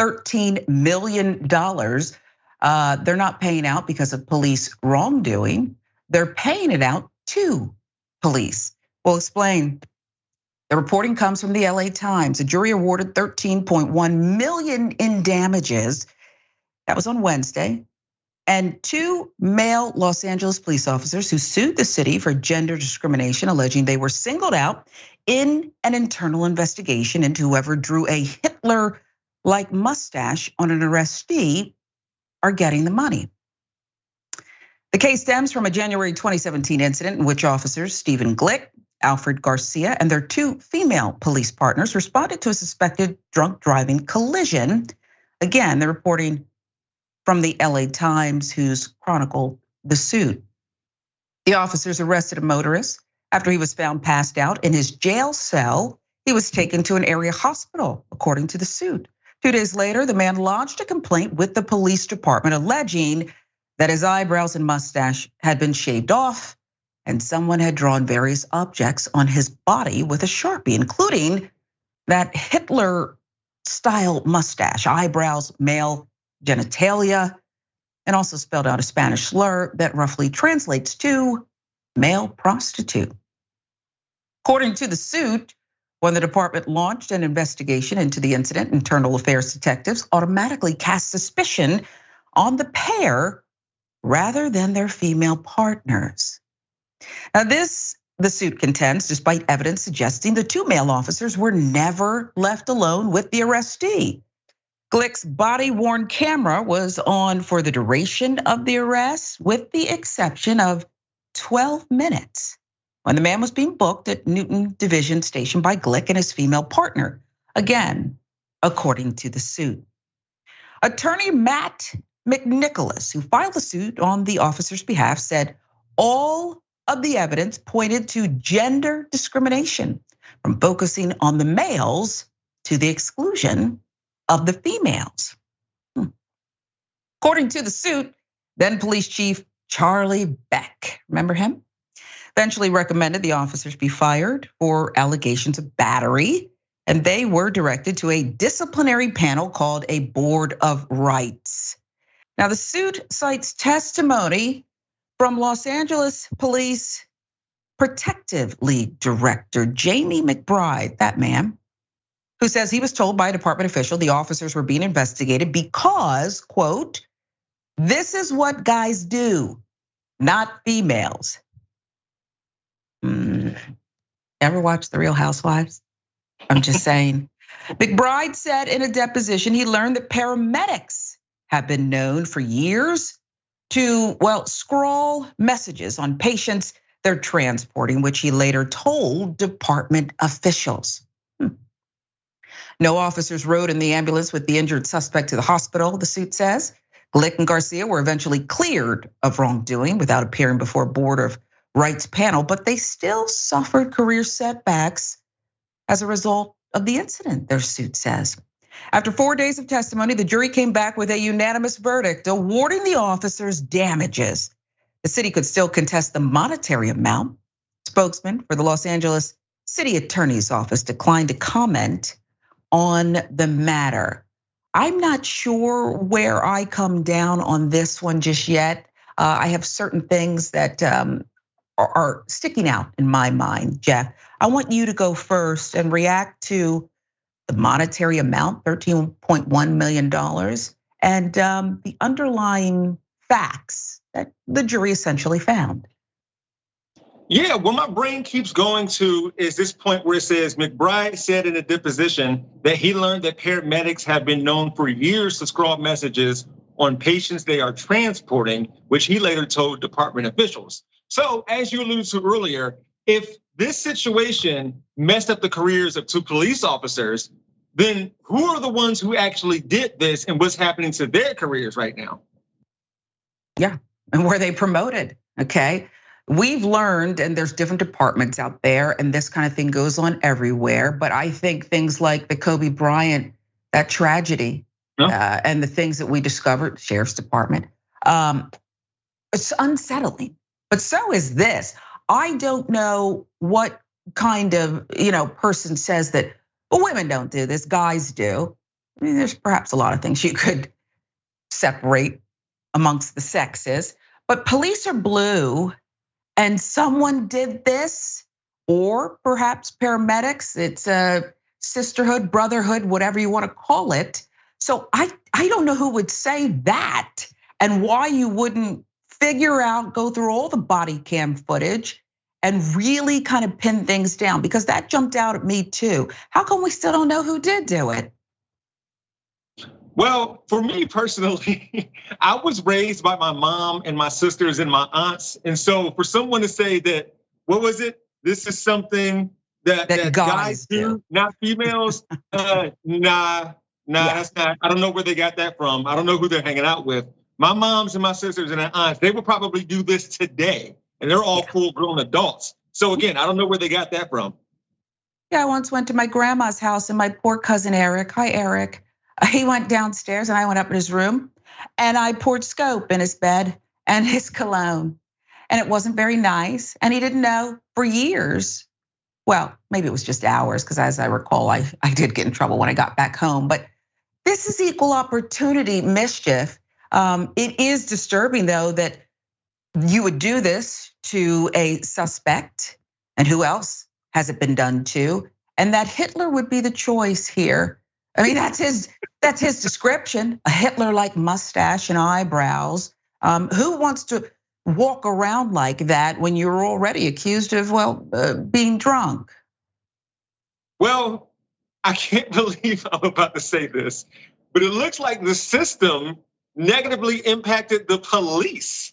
$13 million. They're not paying out because of police wrongdoing. They're paying it out to police. We'll explain. The reporting comes from the LA Times. A jury awarded $13.1 million in damages. That was on Wednesday. And 2 male Los Angeles police officers who sued the city for gender discrimination, alleging they were singled out in an internal investigation into whoever drew a Hitler-like mustache on an arrestee, are getting the money. The case stems from a January 2017 incident in which officers Stephen Glick, Alfred Garcia, and their 2 female police partners responded to a suspected drunk driving collision. Again, they're reporting from the LA Times, who's chronicled the suit. The officers arrested a motorist after he was found passed out in his jail cell. He was taken to an area hospital, according to the suit. 2 days later, the man lodged a complaint with the police department alleging that his eyebrows and mustache had been shaved off and someone had drawn various objects on his body with a Sharpie, including that Hitler-style mustache, eyebrows, male genitalia, and also spelled out a Spanish slur that roughly translates to male prostitute. According to the suit, when the department launched an investigation into the incident, internal affairs detectives automatically cast suspicion on the pair rather than their female partners. Now the suit contends, despite evidence suggesting the 2 male officers were never left alone with the arrestee. Glick's body-worn camera was on for the duration of the arrest, with the exception of 12 minutes when the man was being booked at Newton Division Station by Glick and his female partner. Again, according to the suit. Attorney Matt McNicholas, who filed the suit on the officer's behalf, said all of the evidence pointed to gender discrimination, from focusing on the males to the exclusion of the females. According to the suit, then police chief Charlie Beck, remember him? Eventually recommended the officers be fired for allegations of battery, and they were directed to a disciplinary panel called a Board of Rights. Now the suit cites testimony from Los Angeles Police Protective League Director Jamie McBride, that man, who says he was told by a department official the officers were being investigated because, quote, "This is what guys do, not females." Ever watch The Real Housewives? I'm just saying. McBride said in a deposition he learned that paramedics have been known for years to, scrawl messages on patients they're transporting, which he later told department officials. No officers rode in the ambulance with the injured suspect to the hospital, the suit says. Glick and Garcia were eventually cleared of wrongdoing without appearing before a Board of Rights panel, but they still suffered career setbacks as a result of the incident, their suit says. After 4 days of testimony, the jury came back with a unanimous verdict awarding the officers damages. The city could still contest the monetary amount. Spokesman for the Los Angeles City Attorney's Office declined to comment on the matter. I'm not sure where I come down on this one just yet. I have certain things that are sticking out in my mind, Jeff. I want you to go first and react to the monetary amount, $13.1 million, and the underlying facts that the jury essentially found. Yeah, well, my brain keeps going to is this point where it says McBride said in a deposition that he learned that paramedics have been known for years to scrawl messages on patients they are transporting, which he later told department officials. So as you alluded to earlier, if this situation messed up the careers of 2 police officers, then who are the ones who actually did this and what's happening to their careers right now? Yeah, and were they promoted, okay? We've learned, and there's different departments out there, and this kind of thing goes on everywhere. But I think things like the Kobe Bryant, that tragedy, and the things that we discovered, Sheriff's Department, it's unsettling. But so is this. I don't know what kind of person says that, well, women don't do this, guys do. I mean, there's perhaps a lot of things you could separate amongst the sexes, but police are blue and someone did this, or perhaps paramedics, it's a sisterhood, brotherhood, whatever you want to call it. So I don't know who would say that and why you wouldn't figure out, go through all the body cam footage and really kind of pin things down, because that jumped out at me too. How come we still don't know who did do it? Well, for me personally, I was raised by my mom and my sisters and my aunts. And so for someone to say that, what was it? This is something that guys do, not females. Nah, that's not. I don't know where they got that from. I don't know who they're hanging out with. My moms and my sisters and their aunts, they would probably do this today. And they're all full grown adults. So again, I don't know where they got that from. Yeah, I once went to my grandma's house and my poor cousin Eric, hi Eric. He went downstairs and I went up in his room and I poured scope in his bed and his cologne. And it wasn't very nice. And he didn't know for years. Well, maybe it was just hours, because as I recall, I did get in trouble when I got back home. But this is equal opportunity mischief. It is disturbing though that you would do this to a suspect, and who else has it been done to? And that Hitler would be the choice here. I mean, that's his description, a Hitler-like mustache and eyebrows. Who wants to walk around like that when you're already accused of, being drunk? Well, I can't believe I'm about to say this, but it looks like the system negatively impacted the police.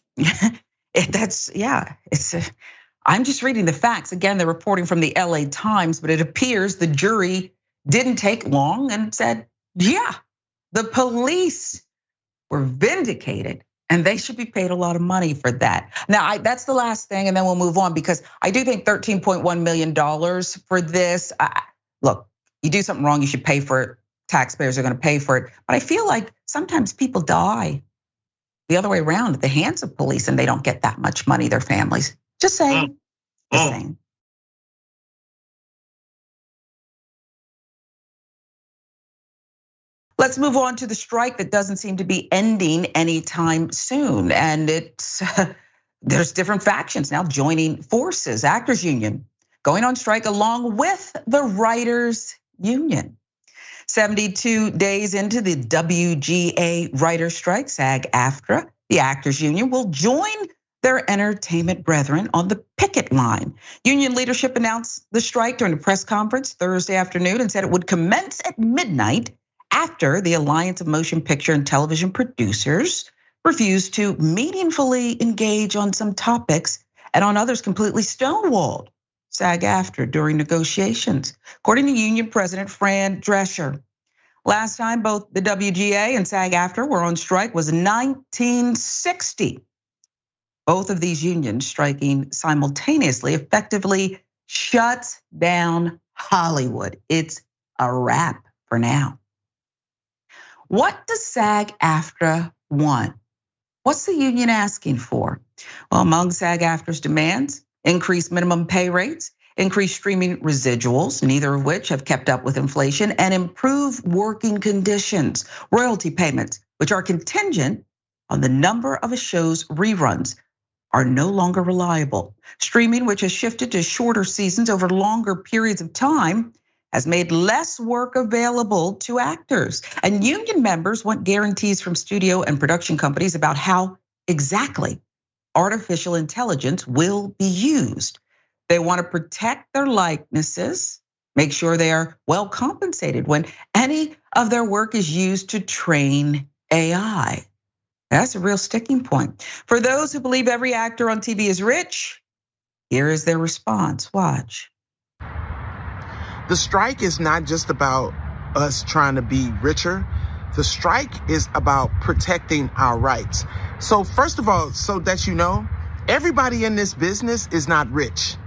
I'm just reading the facts. Again, they're reporting from the LA Times, but it appears the jury didn't take long and said, yeah, the police were vindicated and they should be paid a lot of money for that. Now, that's the last thing, and then we'll move on, because I do think $13.1 million for this. Look, you do something wrong, you should pay for it. Taxpayers are gonna pay for it. But I feel like sometimes people die the other way around at the hands of police and they don't get that much money, their families. Just saying, just saying. Let's move on to the strike that doesn't seem to be ending anytime soon. And there's different factions now joining forces. Actors Union going on strike along with the Writers Union. 72 days into the WGA writer strike, SAG-AFTRA, the Actors Union will join their entertainment brethren on the picket line. Union leadership announced the strike during a press conference Thursday afternoon and said it would commence at midnight after the Alliance of Motion Picture and Television Producers refused to meaningfully engage on some topics and on others completely stonewalled SAG-AFTRA during negotiations, according to Union President Fran Drescher. Last time both the WGA and SAG-AFTRA were on strike was 1960. Both of these unions striking simultaneously effectively shuts down Hollywood. It's a wrap for now. What does SAG-AFTRA want? What's the union asking for? Well, among SAG-AFTRA's demands, increased minimum pay rates, increased streaming residuals, neither of which have kept up with inflation, and improved working conditions, royalty payments, which are contingent on the number of a show's reruns, are no longer reliable. Streaming, which has shifted to shorter seasons over longer periods of time, has made less work available to actors. And union members want guarantees from studio and production companies about how exactly artificial intelligence will be used. They want to protect their likenesses, make sure they are well compensated when any of their work is used to train AI. That's a real sticking point. For those who believe every actor on TV is rich, here is their response. Watch. The strike is not just about us trying to be richer. The strike is about protecting our rights. So first of all, so that you know, everybody in this business is not rich.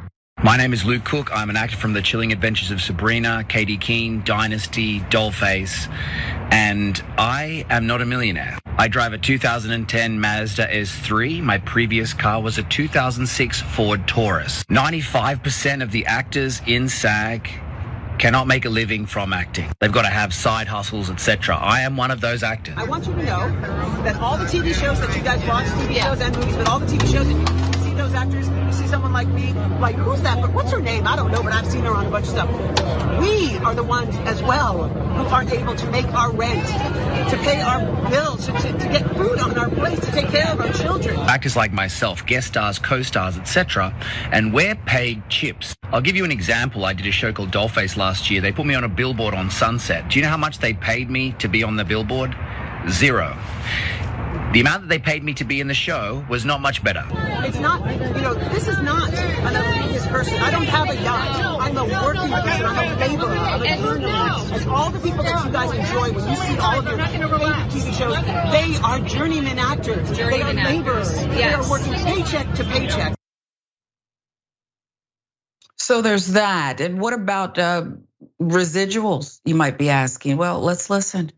My name is Luke Cook. I'm an actor from The Chilling Adventures of Sabrina, Katie Keene, Dynasty, Dollface, and I am not a millionaire. I drive a 2010 Mazda S3. My previous car was a 2006 Ford Taurus. 95% of the actors in SAG cannot make a living from acting. They've got to have side hustles, etc. I am one of those actors. I want you to know that all the TV shows that you guys watch, TV shows and movies, but all the TV shows that you see those actors, you see someone like me, like, who's that? But what's her name? I don't know, but I've seen her on a bunch of stuff. We are the ones as well who aren't able to make our rent, to pay our bills, to get food on our plates, to take care of our children. Actors like myself, guest stars, co-stars, etc. And we're paid chips. I'll give you an example. I did a show called Dollface last year. They put me on a billboard on Sunset. Do you know how much they paid me to be on the billboard? $0. The amount that they paid me to be in the show was not much better. It's not, this is not an elitist person. I don't have a yacht. I'm a working person. I'm a laborer. I'm a journalist. And all the people that you guys enjoy, when you see all of your favorite TV shows, they are journeyman actors. They are laborers. Yes. They are working paycheck to paycheck. So there's that. And what about residuals, you might be asking? Well, let's listen.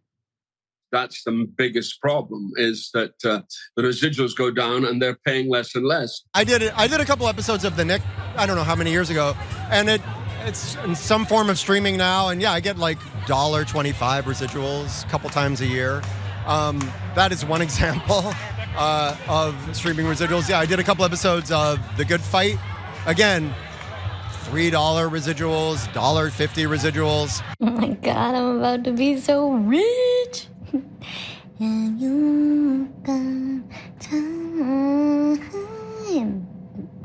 That's the biggest problem, is that the residuals go down and they're paying less and less. I did a couple episodes of The Nick, I don't know how many years ago, and it's in some form of streaming now, and yeah, I get like $1.25 residuals a couple times a year. That is one example of streaming residuals. Yeah, I did a couple episodes of The Good Fight. Again, $3 residuals, $1.50 residuals. Oh my God, I'm about to be so rich. And you got time.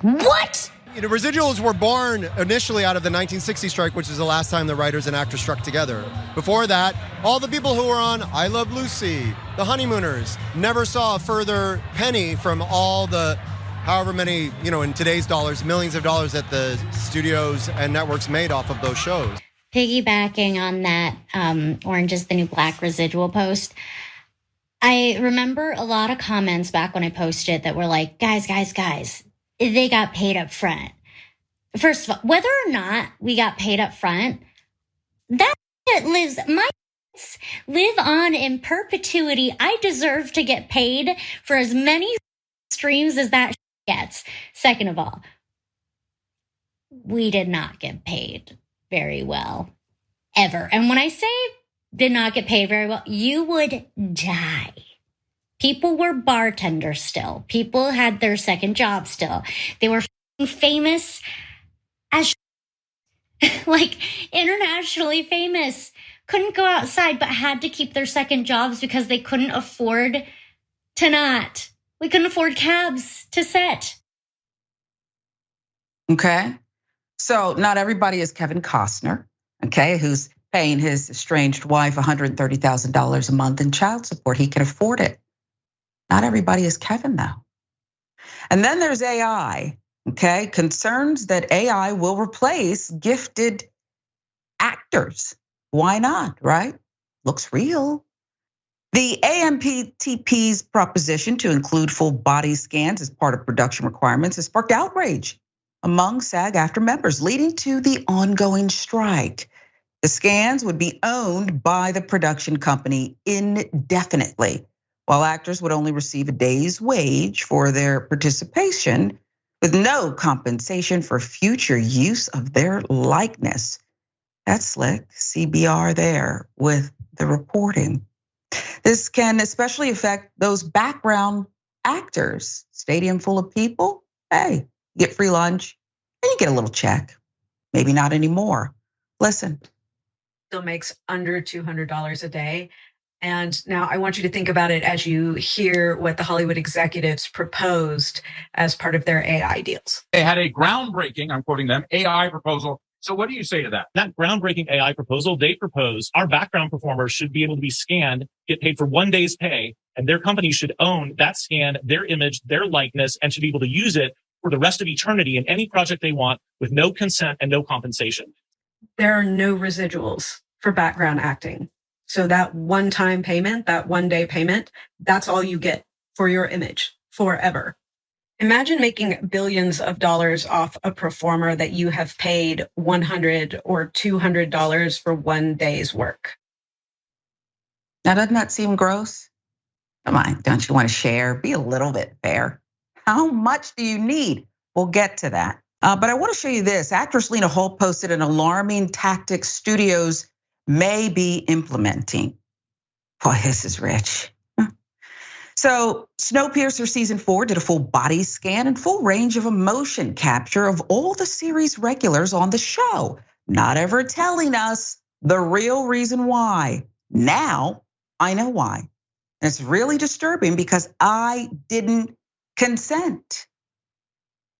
What? The residuals were born initially out of the 1960 strike, which is the last time the writers and actors struck together. Before that, all the people who were on I Love Lucy, The Honeymooners, never saw a further penny from all the however many, in today's dollars, millions of dollars that the studios and networks made off of those shows. Piggybacking on that Orange is the New Black residual post, I remember a lot of comments back when I posted that were like, guys, they got paid up front. First of all, whether or not we got paid up front, that live on in perpetuity. I deserve to get paid for as many streams as that gets. Second of all, we did not get paid very well, ever. And when I say did not get paid very well, you would die. People were bartenders still. People had their second job still. They were famous as like internationally famous. Couldn't go outside, but had to keep their second jobs because they couldn't afford to not. We couldn't afford cabs to set. Okay. So not everybody is Kevin Costner, okay, who's paying his estranged wife $130,000 a month in child support. He can afford it. Not everybody is Kevin, though. And then there's AI, okay? Concerns that AI will replace gifted actors. Why not, right? Looks real. The AMPTP's proposition to include full body scans as part of production requirements has sparked outrage among SAG-AFTRA members, leading to the ongoing strike. The scans would be owned by the production company indefinitely, while actors would only receive a day's wage for their participation with no compensation for future use of their likeness. That's slick, CBR there with the reporting. This can especially affect those background actors. Stadium full of people, hey, you get free lunch and you get a little check. Maybe not anymore. Listen. Still makes under $200 a day. And now I want you to think about it as you hear what the Hollywood executives proposed as part of their AI deals. They had a groundbreaking, I'm quoting them, AI proposal. So what do you say to that? That groundbreaking AI proposal, they propose our background performers should be able to be scanned, get paid for 1 day's pay, and their company should own that scan, their image, their likeness, and should be able to use it for the rest of eternity in any project they want with no consent and no compensation. There are no residuals for background acting. So that one-time payment, that 1 day payment, that's all you get for your image forever. Imagine making billions of dollars off a performer that you have paid $100 or $200 for 1 day's work. Now, doesn't that seem gross? Come on, don't you want to share? Be a little bit fair. How much do you need? We'll get to that But I want to show you this. Actress Lena Holt posted an alarming tactic studios may be implementing. Boy, this is rich. So Snowpiercer season 4 did a full body scan and full range of emotion capture of all the series regulars on the show, not ever telling us the real reason why. Now I know why. And it's really disturbing because I didn't consent.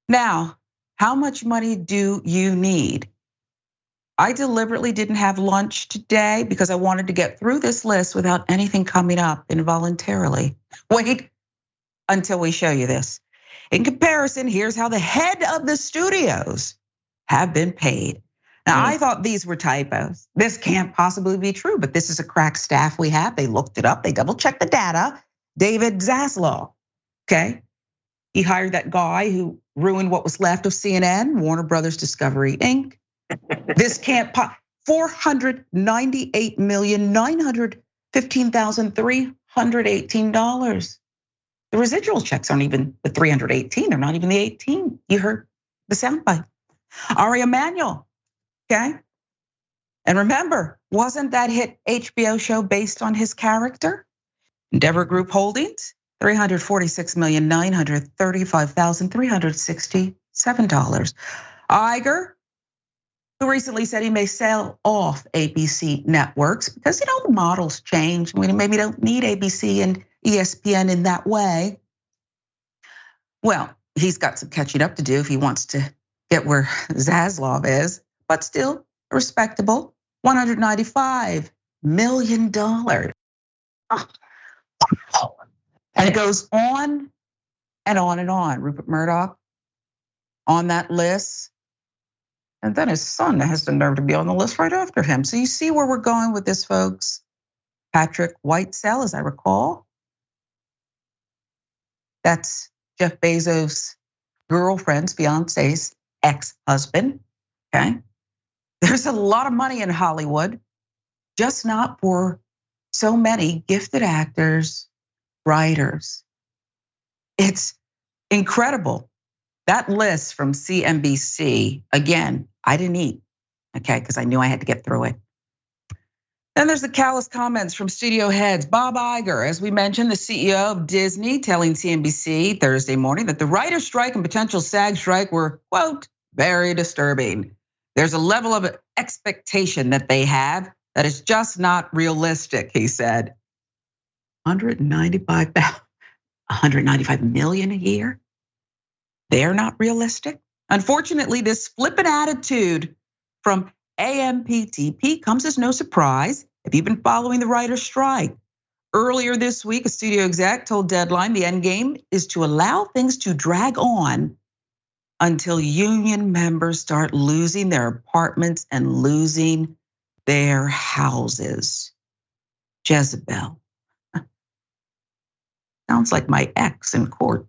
Now, how much money do you need? I deliberately didn't have lunch today because I wanted to get through this list without anything coming up involuntarily. Wait until we show you this. In comparison, here's how the head of the studios have been paid. Now, I thought these were typos. This can't possibly be true, but this is a crack staff we have. They looked it up, they double checked the data. David Zaslav, okay? He hired that guy who ruined what was left of CNN, Warner Brothers Discovery Inc. This can't $498,915,318. The residual checks aren't even the 318. They're not even the 18. You heard the soundbite. Ari Emanuel, okay? And remember, wasn't that hit HBO show based on his character? Endeavor Group Holdings, $346,935,367. Iger, who recently said he may sell off ABC networks because the models change. We maybe don't need ABC and ESPN in that way. Well, he's got some catching up to do if he wants to get where Zaslav is, but still respectable, $195 million. And it goes on and on and on. Rupert Murdoch on that list. And then his son has the nerve to be on the list right after him. So you see where we're going with this, folks. Patrick Whitesell, as I recall. That's Jeff Bezos' girlfriend's, fiance's ex-husband, okay? There's a lot of money in Hollywood, just not for so many gifted actors, writers. It's incredible. That list from CNBC, again, I didn't eat, okay, because I knew I had to get through it. Then there's the callous comments from studio heads. Bob Iger, as we mentioned, the CEO of Disney, telling CNBC Thursday morning that the writer's strike and potential SAG strike were, quote, very disturbing. There's a level of expectation that they have that is just not realistic, he said. 195 million a year? They're not realistic. Unfortunately, this flippant attitude from AMPTP comes as no surprise if you've been following the writer's strike. Earlier this week, a studio exec told Deadline the end game is to allow things to drag on until union members start losing their apartments and losing their houses. Jezebel. Sounds like my ex in court.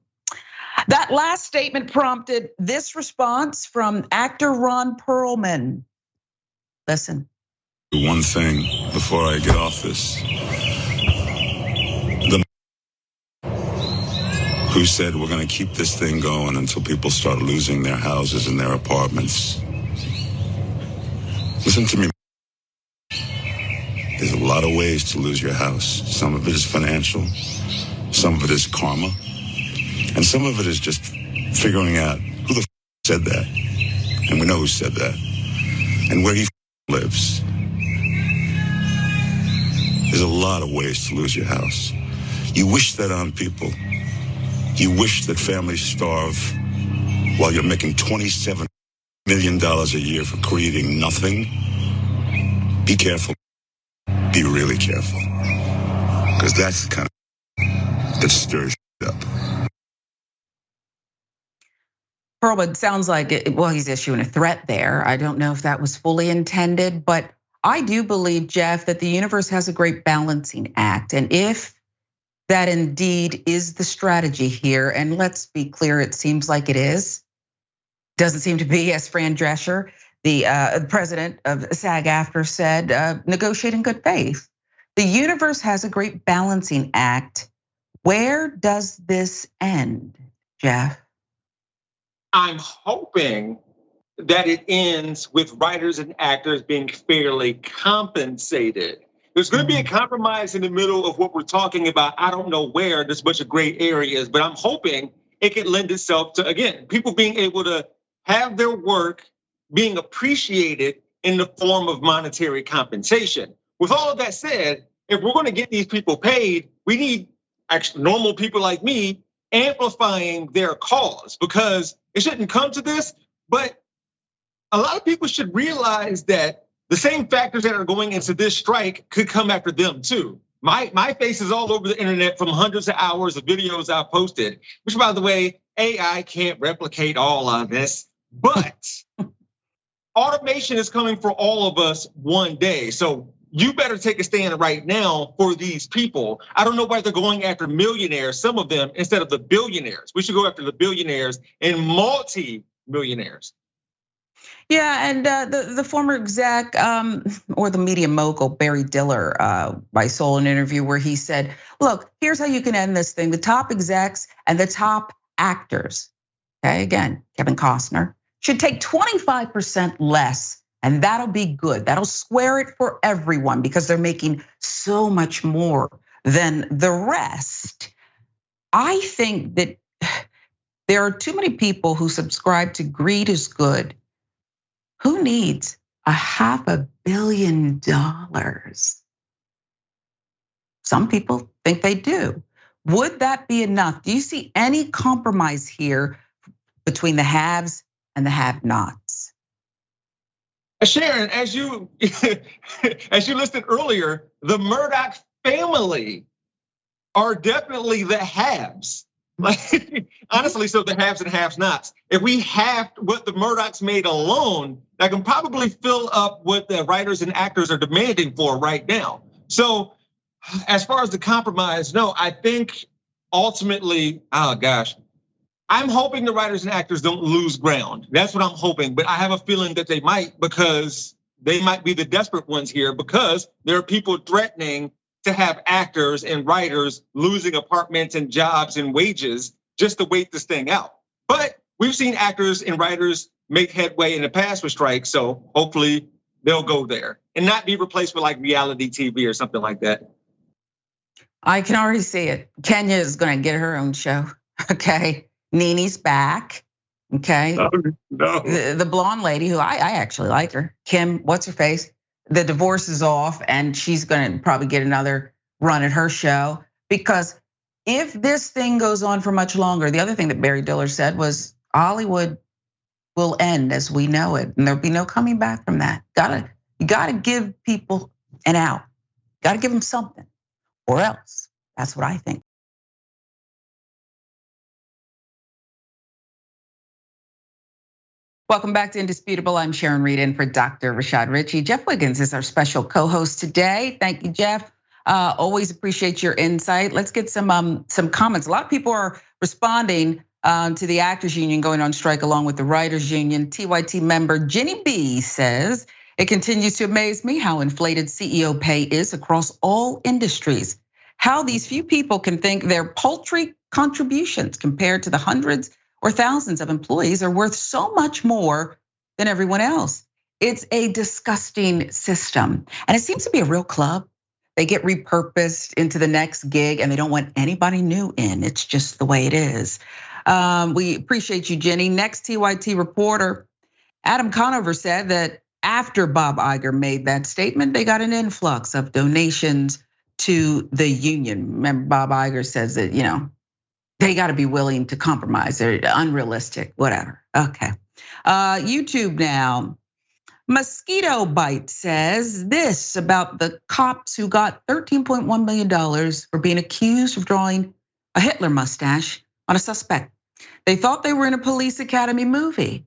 That last statement prompted this response from actor Ron Perlman. Listen. One thing before I get off this. Who said we're going to keep this thing going until people start losing their houses and their apartments? Listen to me. There's a lot of ways to lose your house. Some of it is financial. Some of it is karma. And some of it is just figuring out who the said that. And we know who said that. And where he lives. There's a lot of ways to lose your house. You wish that on people. You wish that families starve while you're making $27 million a year for creating nothing. Be careful. Be really careful. Because that's the kind of that stirs up. Perlman sounds like, he's issuing a threat there. I don't know if that was fully intended, but I do believe, Jeff, that the universe has a great balancing act. And if that indeed is the strategy here, and let's be clear, it seems like it is. Doesn't seem to be, as Fran Drescher, the president of SAG-AFTRA said, negotiate in good faith. The universe has a great balancing act. Where does this end, Jeff? I'm hoping that it ends with writers and actors being fairly compensated. There's going to be a compromise in the middle of what we're talking about. I don't know where. There's a bunch of gray areas, but I'm hoping it can lend itself to, again, people being able to have their work being appreciated in the form of monetary compensation. With all of that said, if we're going to get these people paid, we need actually normal people like me amplifying their cause, because it shouldn't come to this, but a lot of people should realize that the same factors that are going into this strike could come after them too. My face is all over the internet from hundreds of hours of videos I've posted, which, by the way, AI can't replicate all of this, but automation is coming for all of us one day. So you better take a stand right now for these people. I don't know why they're going after millionaires, some of them, instead of the billionaires. We should go after the billionaires and multi-millionaires. Yeah, and the former exec or the media mogul Barry Diller, I saw an interview where he said, "Look, here's how you can end this thing: the top execs and the top actors, okay, again, Kevin Costner, should take 25% less, and that'll be good. That'll square it for everyone because they're making so much more than the rest." I think that there are too many people who subscribe to greed is good. Who needs $500 million? Some people think they do. Would that be enough? Do you see any compromise here between the haves and the have-nots? Sharon, as you listed earlier, the Murdoch family are definitely the haves. Like, honestly, so the haves and have-nots. If we have what the Murdochs made alone, that can probably fill up what the writers and actors are demanding for right now. So as far as the compromise, no, I think ultimately, oh gosh, I'm hoping the writers and actors don't lose ground. That's what I'm hoping, but I have a feeling that they might, because they might be the desperate ones here, because there are people threatening to have actors and writers losing apartments and jobs and wages just to wait this thing out. But we've seen actors and writers make headway in the past with strikes, so hopefully they'll go there and not be replaced with like reality TV or something like that. I can already see it. Kenya is gonna get her own show, okay? Nene's back, okay? No. The blonde lady who I actually like her, Kim, what's her face? The divorce is off and she's gonna probably get another run at her show, because if this thing goes on for much longer, the other thing that Barry Diller said was Hollywood will end as we know it, and there'll be no coming back from that. You gotta give people an out. Gotta give them something, or else. That's what I think. Welcome back to Indisputable. I'm Sharon Reed in for Dr. Rashad Ritchie. Jeff Wiggins is our special co-host today. Thank you, Jeff. Always appreciate your insight. Let's get some comments. A lot of people are responding to the actors union going on strike along with the writers union. TYT member Jenny B says, "It continues to amaze me how inflated CEO pay is across all industries. How these few people can think their paltry contributions compared to the hundreds or thousands of employees are worth so much more than everyone else. It's a disgusting system. And it seems to be a real club. They get repurposed into the next gig and they don't want anybody new in. It's just the way it is." We appreciate you, Jenny. Next TYT reporter, Adam Conover said that after Bob Iger made that statement, they got an influx of donations to the union. Remember, Bob Iger says that, they got to be willing to compromise. They're unrealistic, whatever. Okay. YouTube now. Mosquito Bite says this about the cops who got $13.1 million for being accused of drawing a Hitler mustache on a suspect. They thought they were in a police academy movie.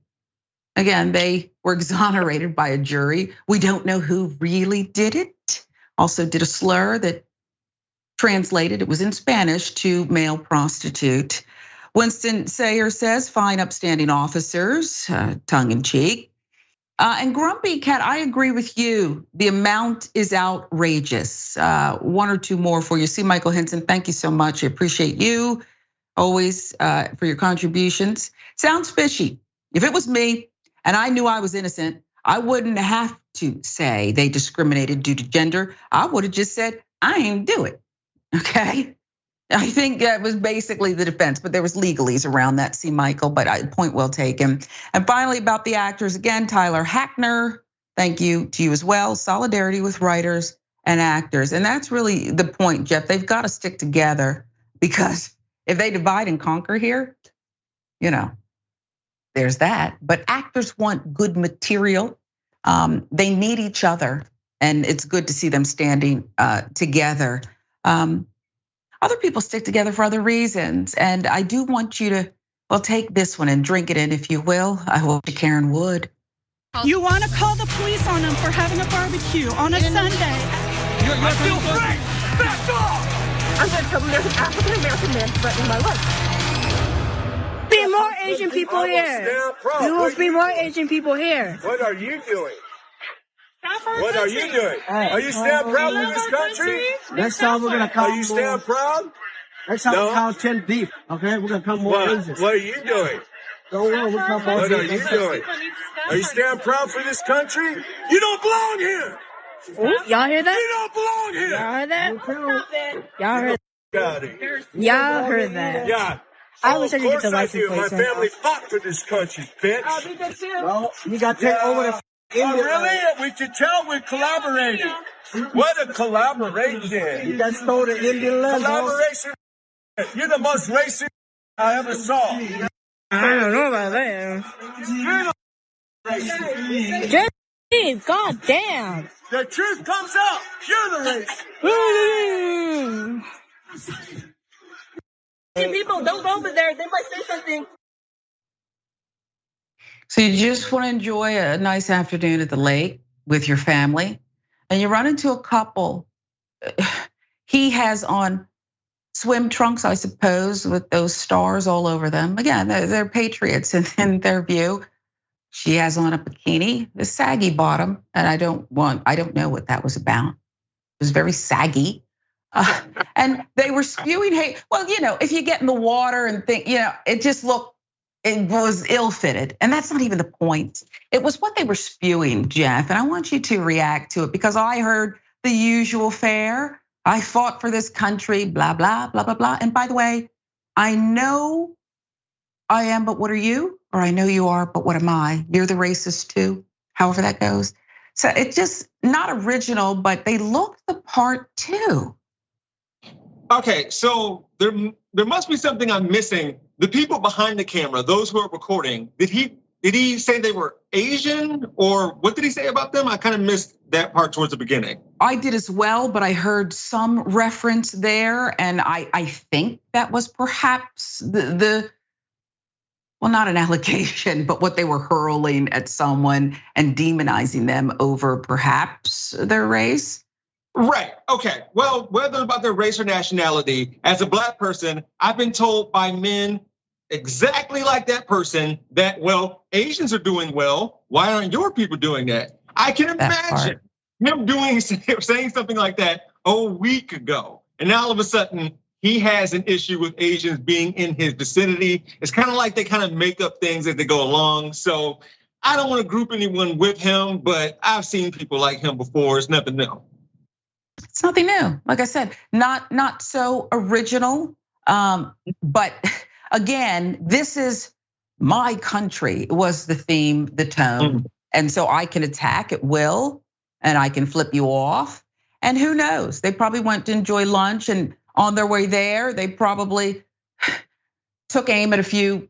Again, they were exonerated by a jury. We don't know who really did it. Also did a slur that translated, it was in Spanish, to male prostitute. Winston Sayer says, "Fine, upstanding officers," tongue in cheek. And Grumpy Cat, I agree with you. The amount is outrageous. One or two more for you. See, Michael Henson, thank you so much. I appreciate you. always for your contributions. Sounds fishy. If it was me and I knew I was innocent, I wouldn't have to say they discriminated due to gender. I would have just said, I ain't do it, okay? I think that was basically the defense, but there was legalese around that, see, Michael, but point well taken. And finally, about the actors, again, Tyler Hackner, thank you to you as well. Solidarity with writers and actors. And that's really the point, Jeff. They've got to stick together, because if they divide and conquer here, there's that. But actors want good material. They need each other, and it's good to see them standing together. Other people stick together for other reasons. And I do want you to, take this one and drink it in, if you will. I hope Karen would. You want to call the police on them for having a barbecue on a Sunday. You're still free! Back off! I'm going to tell them there's an African-American man threatening my life. Be more Asian people here. There will be more Asian people here. What are you doing? What are you doing? Are you stand proud for this country? Next time we're gonna come. Are you stand proud? Next time we'll count 10 deep. Okay, we're gonna come more Asians. What are you doing? Don't worry, we'll come more. What are you doing? Are you stand proud for this country? You don't belong here. Ooh, y'all hear that? You don't belong here. Y'all heard that? Y'all heard that? Y'all heard that? Yeah. I wish I could get the license plate. My family fought for this country, bitch. No, you got to take over the. Really? We can tell we're collaborating. What a collaboration. You guys stole the Indian land. Collaboration. You're the most racist I ever saw. I don't know about that. Just God damn. The truth comes out. You're the racist. People, don't go over there. They might say something. So you just want to enjoy a nice afternoon at the lake with your family, and you run into a couple. He has on swim trunks, I suppose, with those stars all over them. Again, they're patriots in their view. She has on a bikini, a saggy bottom, and I don't know what that was about. It was very saggy. And they were spewing hate. Well, if you get in the water and think, it just looked. It was ill-fitted, and that's not even the point. It was what they were spewing, Jeff, and I want you to react to it, because I heard the usual fare. I fought for this country, blah, blah, blah, blah, blah. And by the way, I know I am, but what are you? Or I know you are, but what am I? You're the racist too, however that goes. So it's just not original, but they look the part too. Okay, so there must be something I'm missing. The people behind the camera, those who are recording, did he say they were Asian, or what did he say about them? I kind of missed that part towards the beginning. I did as well, but I heard some reference there, and I think that was perhaps well, not an allegation, but what they were hurling at someone and demonizing them over perhaps their race. Right, okay. Well, whether about their race or nationality, as a Black person, I've been told by men exactly like that person that, well, Asians are doing well. Why aren't your people doing that? I can imagine him saying something like that a week ago. And now all of a sudden, he has an issue with Asians being in his vicinity. It's kind of like they kind of make up things as they go along. So I don't want to group anyone with him, but I've seen people like him before. It's nothing new. It's nothing new. Like I said, not so original. But again, this is my country was the theme, the tone. And so I can attack at will, and I can flip you off. And who knows? They probably went to enjoy lunch, and on their way there, they probably took aim at a few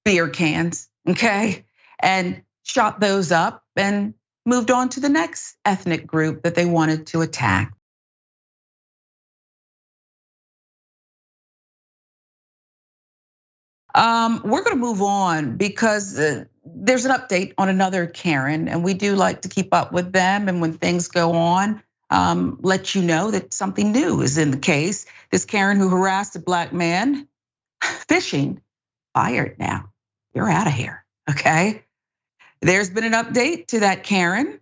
beer cans, okay? And shot those up and moved on to the next ethnic group that they wanted to attack. We're gonna move on because there's an update on another Karen, and we do like to keep up with them. And when things go on, let you know that something new is in the case. This Karen who harassed a Black man fishing, fired now. You're out of here, okay? There's been an update to that Karen.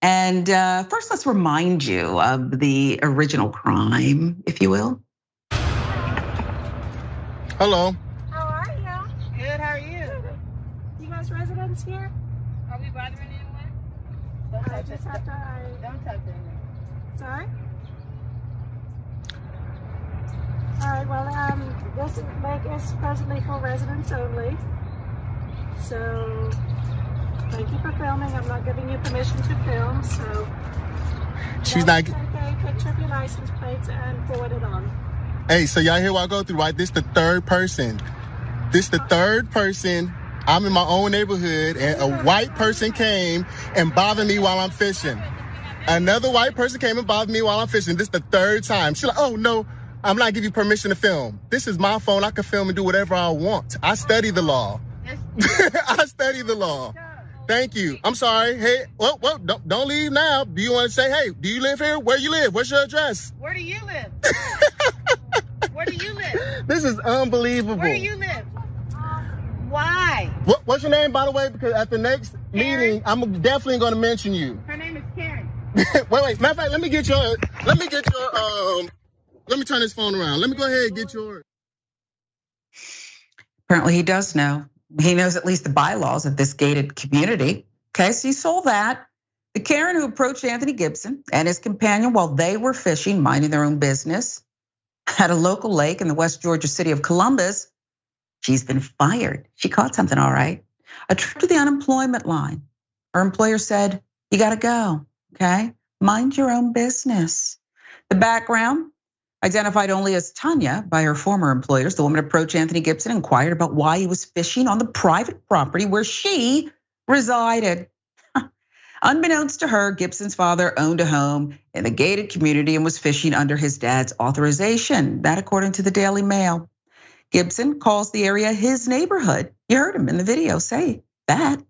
And first, let's remind you of the original crime, if you will. Hello. How are you? Good, how are you? You guys residents here? Are we bothering anyone? Don't touch it. Don't touch it. Sorry? All right, well, this lake is supposedly for residents only. So, thank you for filming. I'm not giving you permission to film, so she's not. Take a picture of your license plates and forward it on. Hey, so y'all hear what I go through, right? This the third person. I'm in my own neighborhood, and a white person came and bothered me while I'm fishing. Another white person came and bothered me while I'm fishing. This is the third time. She's like, oh, no, I'm not giving you permission to film. This is my phone. I can film and do whatever I want. I study the law. I study the law. Thank you. I'm sorry. Hey, well, don't leave now. Do you want to say, hey, do you live here? Where you live? What's your address? Where do you live? Where do you live? This is unbelievable. Where do you live? Why? What's your name, by the way? Because at the next meeting, I'm definitely going to mention you. Her name is Karen. wait. Matter of fact, let me turn this phone around. Let me go ahead and get your. Apparently he does know. He knows at least the bylaws of this gated community. Okay, so you saw that. The Karen who approached Anthony Gibson and his companion while they were fishing, minding their own business, at a local lake in the West Georgia city of Columbus, she's been fired. She caught something, all right. A trip to the unemployment line. Her employer said, you gotta go, okay? Mind your own business. The background, identified only as Tanya by her former employers, the woman approached Anthony Gibson and inquired about why he was fishing on the private property where she resided. Unbeknownst to her, Gibson's father owned a home in the gated community and was fishing under his dad's authorization. That according to the Daily Mail. Gibson calls the area his neighborhood. You heard him in the video say that.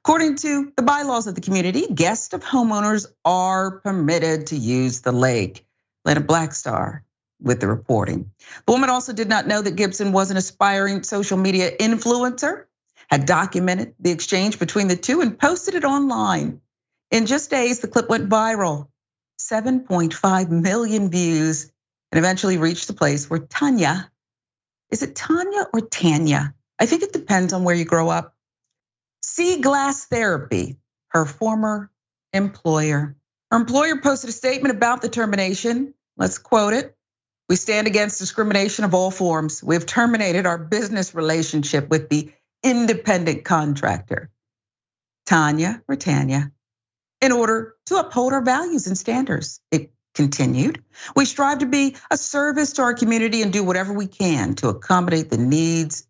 According to the bylaws of the community, guests of homeowners are permitted to use the lake. Lena Blackstar with the reporting. The woman also did not know that Gibson was an aspiring social media influencer, had documented the exchange between the two and posted it online. In just days, the clip went viral, 7.5 million views, and eventually reached the place where Tanya, is it Tanya or Tanya? I think it depends on where you grow up. Sea Glass Therapy, her former employer. Her employer posted a statement about the termination. Let's quote it. We stand against discrimination of all forms. We have terminated our business relationship with the independent contractor, Tanya or Tanya, in order to uphold our values and standards. It continued. We strive to be a service to our community and do whatever we can to accommodate the needs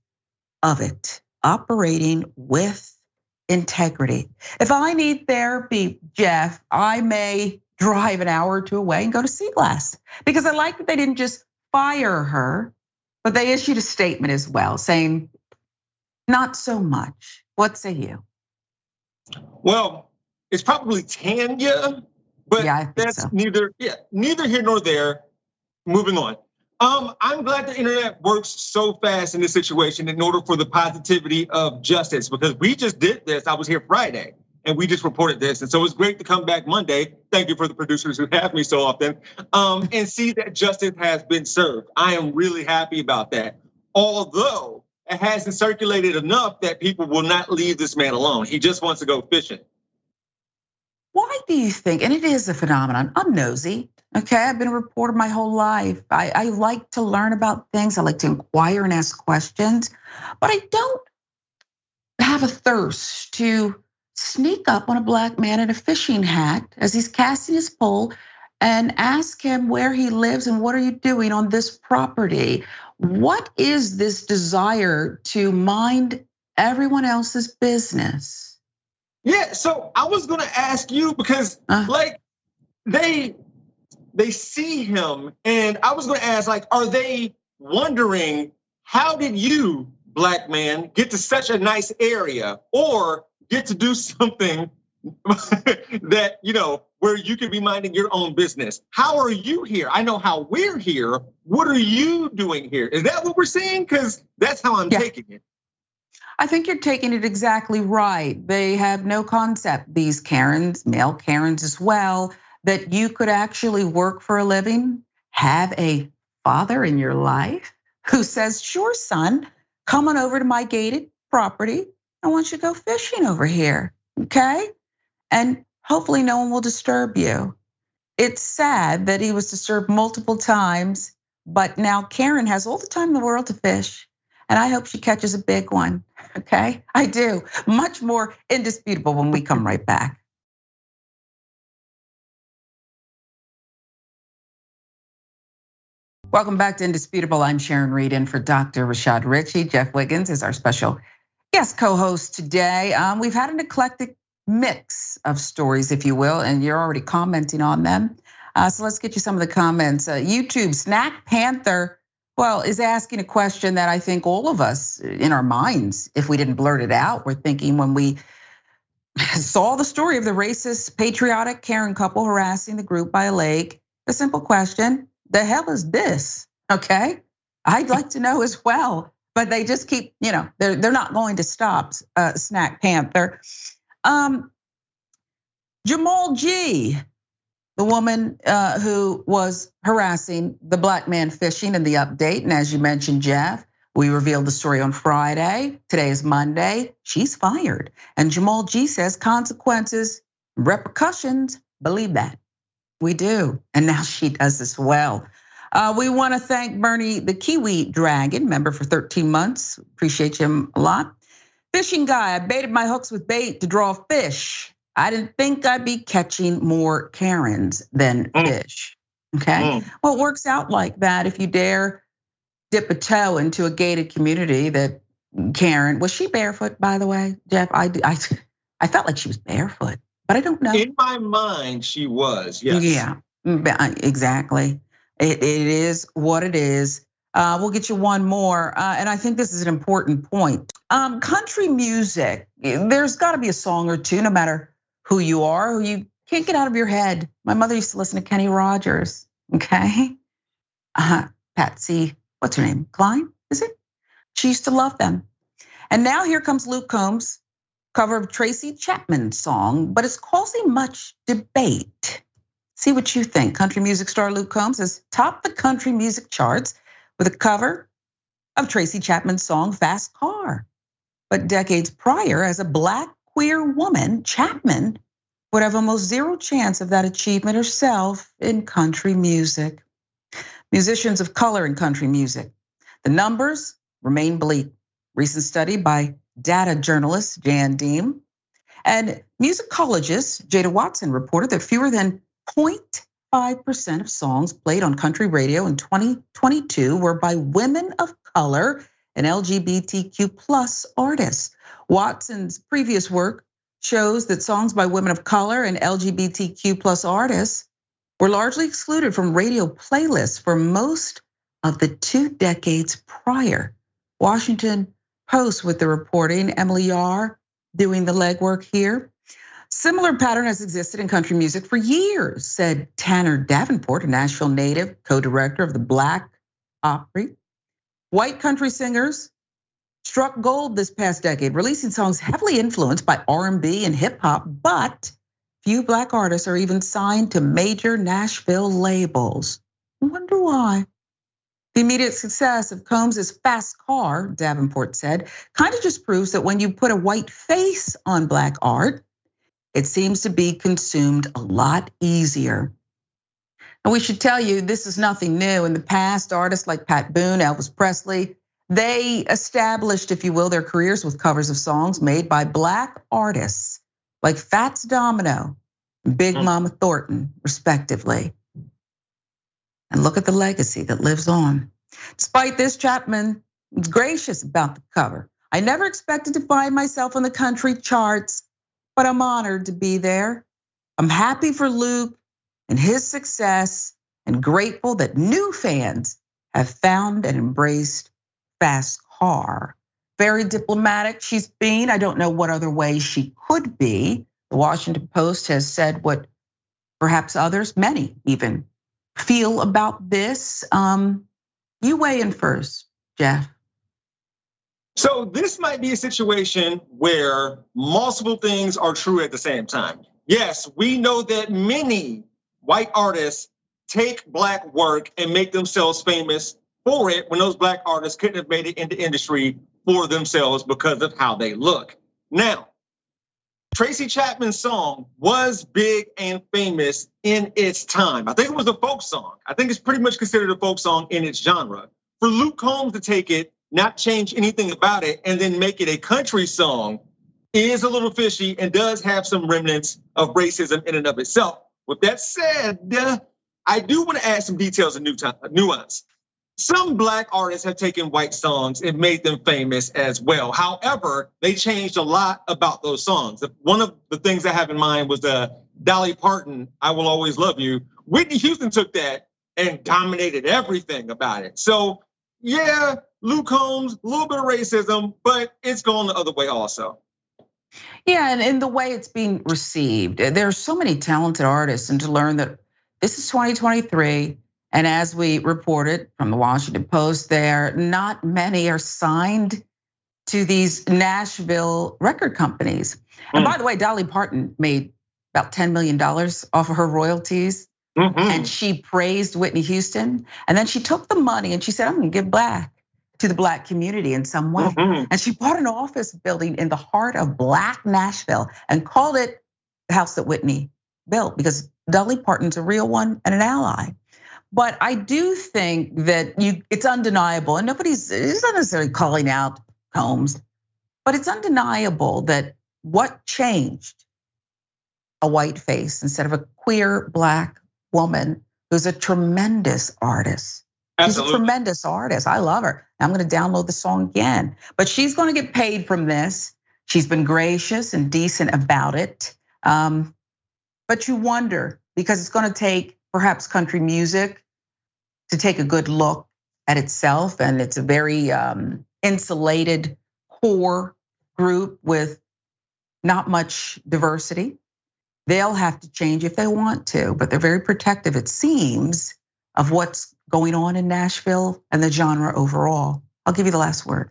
of it, operating with integrity. If I need therapy, Jeff, I may drive an hour or two away and go to Sea Glass, because I like that they didn't just fire her, but they issued a statement as well saying, not so much. What say you? Well, it's probably Tanya, but yeah, that's so. neither here nor there. Moving on. I'm glad the internet works so fast in this situation in order for the positivity of justice, because we just did this. I was here Friday and we just reported this. And so it's great to come back Monday. Thank you for the producers who have me so often, and see that justice has been served. I am really happy about that. Although it hasn't circulated enough that people will not leave this man alone. He just wants to go fishing. Why do you think, and it is a phenomenon, I'm nosy, okay? I've been a reporter my whole life. I like to learn about things. I like to inquire and ask questions, but I don't have a thirst to sneak up on a black man in a fishing hat as he's casting his pole and ask him where he lives and what are you doing on this property? What is this desire to mind everyone else's business? Yeah, so I was gonna ask you because like they see him, and I was gonna ask, like, are they wondering how did you, black man, get to such a nice area or get to do something that, where you can be minding your own business? How are you here? I know how we're here. What are you doing here? Is that what we're seeing? Because that's how I'm taking it. I think you're taking it exactly right. They have no concept, these Karens, male Karens as well, that you could actually work for a living, have a father in your life who says, sure, son, come on over to my gated property. I want you to go fishing over here, okay? And hopefully no one will disturb you. It's sad that he was disturbed multiple times, but now Karen has all the time in the world to fish. And I hope she catches a big one, okay? I do. Much more indisputable when we come right back. Welcome back to Indisputable. I'm Sharon Reed in for Dr. Rashad Ritchie. Jeff Wiggins is our special guest co-host today. We've had an eclectic mix of stories, if you will, and you're already commenting on them. So let's get you some of the comments. YouTube, Snack Panther, well, is asking a question that I think all of us in our minds, if we didn't blurt it out, we're thinking when we saw the story of the racist, patriotic Karen couple harassing the group by a lake. A simple question, the hell is this, okay? I'd like to know as well, but they just keep, they're not going to stop, Snack Panther. Jamal G, the woman who was harassing the black man fishing in the update. And as you mentioned, Jeff, we revealed the story on Friday. Today is Monday. She's fired. And Jamal G says consequences, repercussions, believe that. We do. And now she does as well. We want to thank Bernie, the Kiwi Dragon, member for 13 months. Appreciate you a lot. Fishing guy, I baited my hooks with bait to draw fish. I didn't think I'd be catching more Karens than fish, okay? Well, it works out like that if you dare dip a toe into a gated community that Karen, was she barefoot, by the way, Jeff? I felt like she was barefoot, but I don't know. In my mind, she was, yes. Yeah, exactly. It is what it is. We'll get you one more, and I think this is an important point. Country music, there's gotta be a song or two, no matter who you are, who you can't get out of your head. My mother used to listen to Kenny Rogers, okay? Patsy, what's her name? Cline, is it? She used to love them. And now here comes Luke Combs' cover of Tracy Chapman's song, but it's causing much debate. See what you think. Country music star Luke Combs has topped the country music charts with a cover of Tracy Chapman's song, Fast Car. But decades prior, as a black queer woman, Chapman would have almost zero chance of that achievement herself in country music. Musicians of color in country music, the numbers remain bleak. Recent study by data journalist Jan Deem and musicologist Jada Watson reported that fewer than 0.5% of songs played on country radio in 2022 were by women of color and LGBTQ+ artists. Watson's previous work shows that songs by women of color and LGBTQ+ artists were largely excluded from radio playlists for most of the 2 decades prior. Washington Post with the reporting, Emily Yar doing the legwork here. Similar pattern has existed in country music for years, said Tanner Davenport, a Nashville native, co-director of the Black Opry. White country singers struck gold this past decade, releasing songs heavily influenced by R&B and hip hop, but few black artists are even signed to major Nashville labels. I wonder why. The immediate success of Combs' Fast Car, Davenport said, kind of just proves that when you put a white face on black art, it seems to be consumed a lot easier. And we should tell you, this is nothing new. In the past, artists like Pat Boone, Elvis Presley, they established, if you will, their careers with covers of songs made by black artists like Fats Domino and Big Mama Thornton, respectively. And look at the legacy that lives on. Despite this, Chapman was gracious about the cover. I never expected to find myself on the country charts, but I'm honored to be there. I'm happy for Luke and his success and grateful that new fans have found and embraced Fast Car. Very diplomatic she's been. I don't know what other way she could be. The Washington Post has said what perhaps others, many even, feel about this. You weigh in first, Jeff. So this might be a situation where multiple things are true at the same time. Yes, we know that many white artists take black work and make themselves famous for it when those black artists couldn't have made it into industry for themselves because of how they look. Now, Tracy Chapman's song was big and famous in its time. I think it was a folk song. I think it's pretty much considered a folk song in its genre. For Luke Combs to take it, not change anything about it, and then make it a country song is a little fishy and does have some remnants of racism in and of itself. With that said, I do want to add some details and nuance. Some black artists have taken white songs and made them famous as well. However, they changed a lot about those songs. One of the things I have in mind was Dolly Parton, I Will Always Love You. Whitney Houston took that and dominated everything about it. So yeah, Luke Combs, a little bit of racism, but it's gone the other way also. Yeah, and in the way it's being received, there are so many talented artists, and to learn that this is 2023, and as we reported from the Washington Post, not many are signed to these Nashville record companies. And by the way, Dolly Parton made about $10 million off of her royalties, and she praised Whitney Houston, and then she took the money and she said, I'm gonna give back to the black community in some way. And she bought an office building in the heart of black Nashville and called it the house that Whitney built, because Dolly Parton's a real one and an ally. But I do think that it's undeniable, and it's not necessarily calling out Combs, but it's undeniable that what changed a white face instead of a queer black woman who's a tremendous artist. Absolutely. She's a tremendous artist. I love her. I'm gonna download the song again. But she's gonna get paid from this. She's been gracious and decent about it. But you wonder, because it's gonna take perhaps country music to take a good look at itself. And it's a very insulated core group with not much diversity. They'll have to change if they want to, but they're very protective, it seems, of what's going on in Nashville and the genre overall. I'll give you the last word.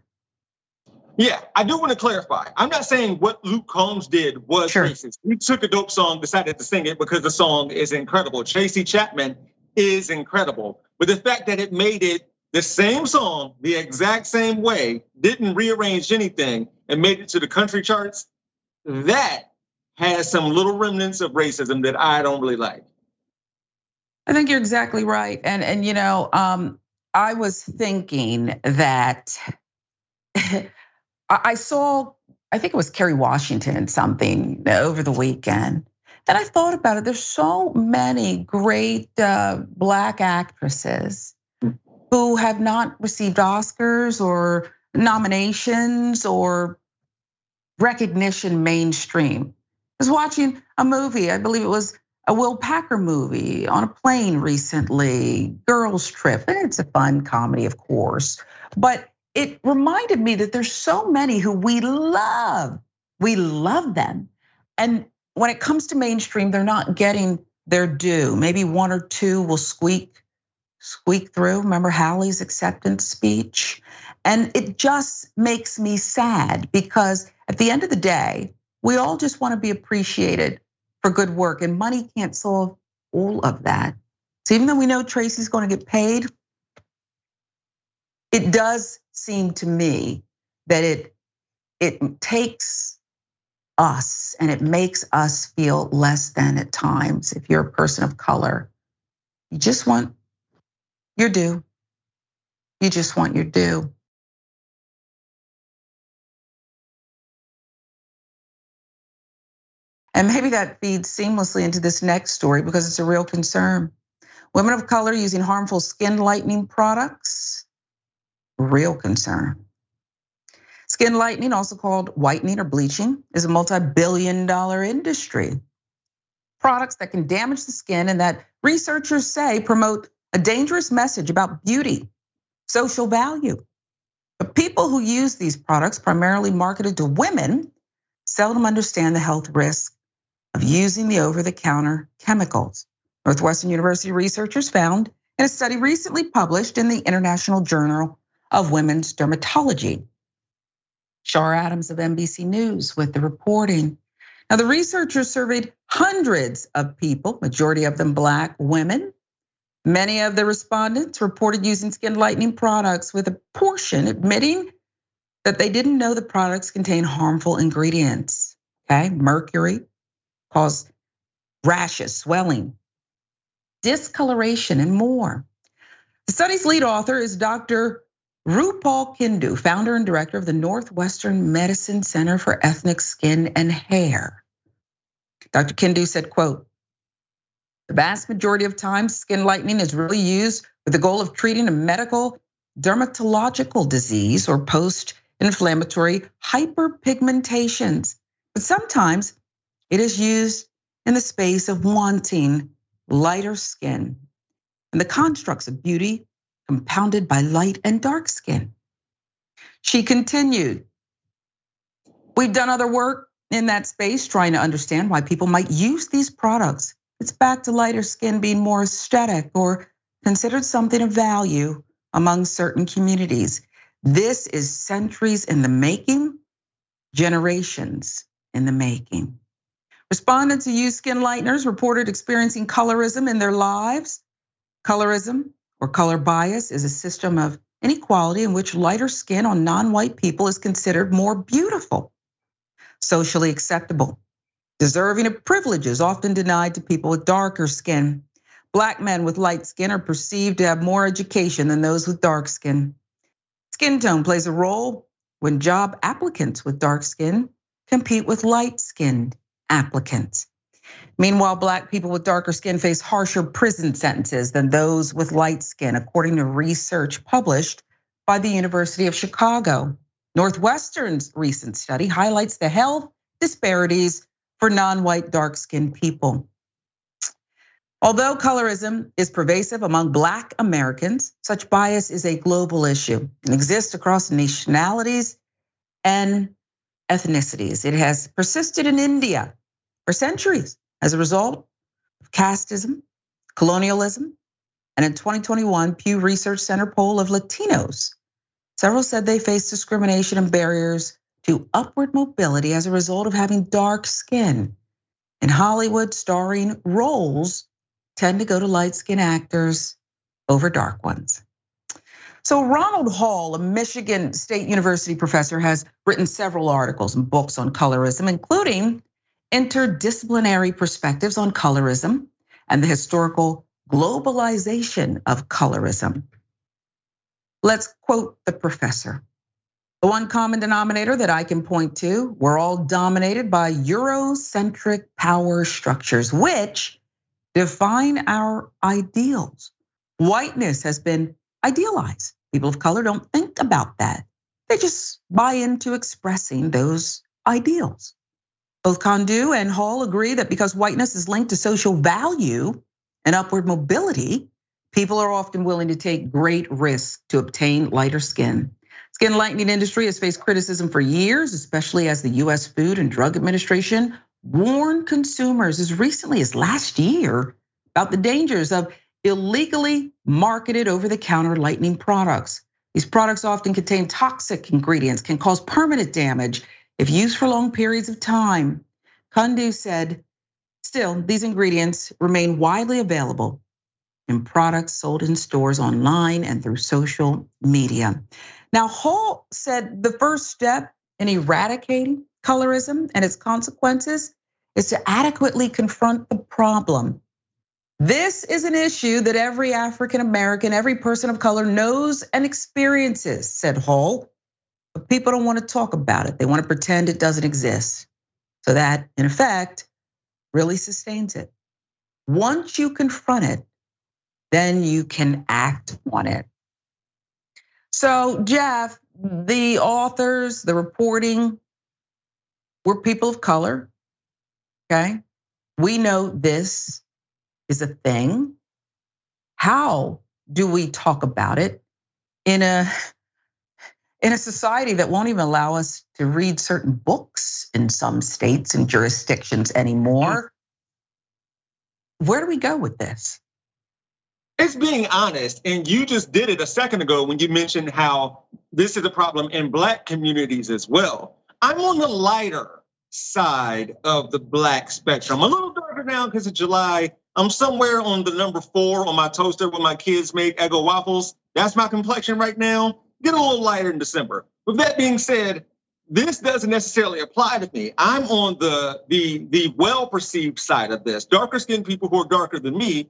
Yeah, I do want to clarify. I'm not saying what Luke Combs did was racist. He took a dope song, decided to sing it because the song is incredible. Tracy Chapman is incredible. But the fact that it made it the same song, the exact same way, didn't rearrange anything and made it to the country charts, that has some little remnants of racism that I don't really like. I think you're exactly right. And you know, I was thinking that I saw, I think it was Kerry Washington something over the weekend. And I thought about it. There's so many great black actresses who have not received Oscars or nominations or recognition mainstream. I was watching a movie, I believe it was a Will Packer movie, on a plane recently, Girls Trip. And it's a fun comedy, of course. But it reminded me that there's so many who we love them. And when it comes to mainstream, they're not getting their due. Maybe one or two will squeak through. Remember Hallie's acceptance speech? And it just makes me sad, because at the end of the day, we all just want to be appreciated for good work, and money can't solve all of that. So even though we know Tracy's going to get paid, it does seem to me that it takes us and it makes us feel less than at times. If you're a person of color, you just want your due. You just want your due. And maybe that feeds seamlessly into this next story, because it's a real concern. Women of color using harmful skin lightening products, real concern. Skin lightening, also called whitening or bleaching, is a multi-billion-dollar industry. Products that can damage the skin and that researchers say promote a dangerous message about beauty, social value. But people who use these products, primarily marketed to women, seldom understand the health risks of using the over-the-counter chemicals. Northwestern University researchers found in a study recently published in the International Journal of Women's Dermatology. Shar Adams of NBC News with the reporting. Now, the researchers surveyed hundreds of people, majority of them black women, Many of the respondents reported using skin lightening products, with a portion admitting that they didn't know the products contain harmful ingredients. Okay, mercury cause rashes, swelling, discoloration, and more. The study's lead author is Dr. Rupal Kindu, founder and director of the Northwestern Medicine Center for Ethnic Skin and Hair. Dr. Kindu said, quote, "The vast majority of times, skin lightening is really used with the goal of treating a medical dermatological disease or post-inflammatory hyperpigmentations. But sometimes it is used in the space of wanting lighter skin and the constructs of beauty compounded by light and dark skin." She continued, "We've done other work in that space trying to understand why people might use these products. It's back to lighter skin being more aesthetic or considered something of value among certain communities. This is centuries in the making, generations in the making." Respondents who use skin lighteners reported experiencing colorism in their lives. Colorism, or color bias, is a system of inequality in which lighter skin on non-white people is considered more beautiful, socially acceptable, deserving of privileges often denied to people with darker skin. Black men with light skin are perceived to have more education than those with dark skin. Skin tone plays a role when job applicants with dark skin compete with light-skinned applicants. Meanwhile, Black people with darker skin face harsher prison sentences than those with light skin, according to research published by the University of Chicago. Northwestern's recent study highlights the health disparities for non-white dark-skinned people. Although colorism is pervasive among Black Americans, such bias is a global issue and exists across nationalities and ethnicities. It has persisted in India for centuries as a result of casteism, colonialism, and in 2021 Pew Research Center poll of Latinos, several said they face discrimination and barriers to upward mobility as a result of having dark skin. In Hollywood, starring roles tend to go to light-skinned actors over dark ones. So Ronald Hall, a Michigan State University professor, has written several articles and books on colorism, including Interdisciplinary Perspectives on Colorism and the Historical Globalization of Colorism. Let's quote the professor. "The one common denominator that I can point to, we're all dominated by Eurocentric power structures, which define our ideals. Whiteness has been idealized. People of color don't think about that. They just buy into expressing those ideals." Both Kindu and Hall agree that because whiteness is linked to social value and upward mobility, people are often willing to take great risks to obtain lighter skin. Skin lightening industry has faced criticism for years, especially as the US Food and Drug Administration warned consumers as recently as last year about the dangers of illegally marketed over-the-counter lightening products. These products often contain toxic ingredients, can cause permanent damage if used for long periods of time. Kindu said, still, these ingredients remain widely available in products sold in stores, online, and through social media. Now, Hall said the first step in eradicating colorism and its consequences is to adequately confront the problem. This is an issue that every African American, every person of color knows and experiences, said Hall. But people don't want to talk about it. They want to pretend it doesn't exist. So that, in effect, really sustains it. Once you confront it, then you can act on it. So, Jeff, the authors, the reporting, were people of color, okay? We know this is a thing. How do we talk about it in a society that won't even allow us to read certain books in some states and jurisdictions anymore? Where do we go with this? It's being honest, and you just did it a second ago when you mentioned how this is a problem in Black communities as well. I'm on the lighter side of the Black spectrum, a little darker now because of July I'm somewhere on the number 4 on my toaster when my kids make Eggo waffles. That's my complexion right now. Get a little lighter in December. With that being said, this doesn't necessarily apply to me. I'm on the well-perceived side of this. Darker skinned people who are darker than me,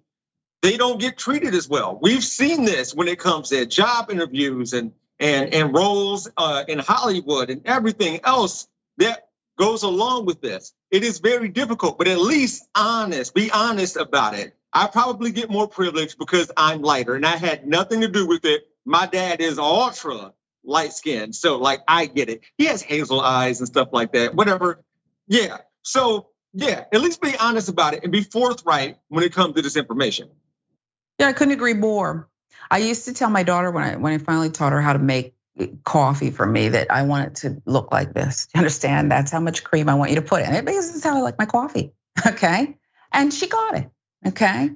they don't get treated as well. We've seen this when it comes to job interviews and roles in Hollywood and everything else that goes along with this. It is very difficult, but at least be honest about it. I probably get more privilege because I'm lighter and I had nothing to do with it. My dad is ultra light skinned, so like I get it. He has hazel eyes and stuff like that, whatever. Yeah, so yeah, at least be honest about it and be forthright when it comes to this information. Yeah, I couldn't agree more. I used to tell my daughter when I finally taught her how to make coffee for me that I want it to look like this. You understand? That's how much cream I want you to put in it because this is how I like my coffee. Okay, and she got it. Okay,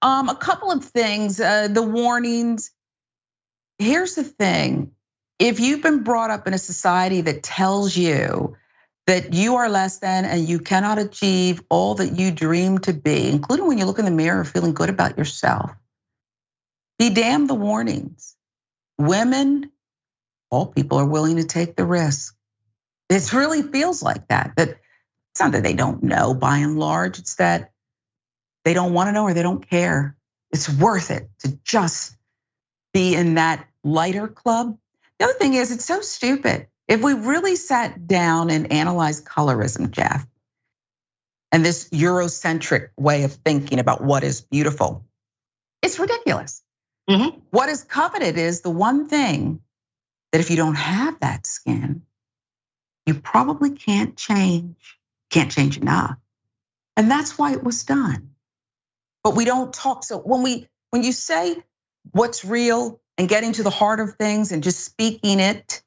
a couple of things. The warnings. Here's the thing. If you've been brought up in a society that tells you that you are less than and you cannot achieve all that you dream to be, including when you look in the mirror feeling good about yourself, be damned the warnings. Women, all people are willing to take the risk. It really feels like that. That it's not that they don't know by and large, it's that they don't want to know or they don't care. It's worth it to just be in that lighter club. The other thing is, it's so stupid. If we really sat down and analyzed colorism, Jeff, and this Eurocentric way of thinking about what is beautiful, it's ridiculous. What is coveted is the one thing that if you don't have that skin, you probably can't change enough. And that's why it was done. But we don't talk. So when you say what's real and getting to the heart of things and just speaking it,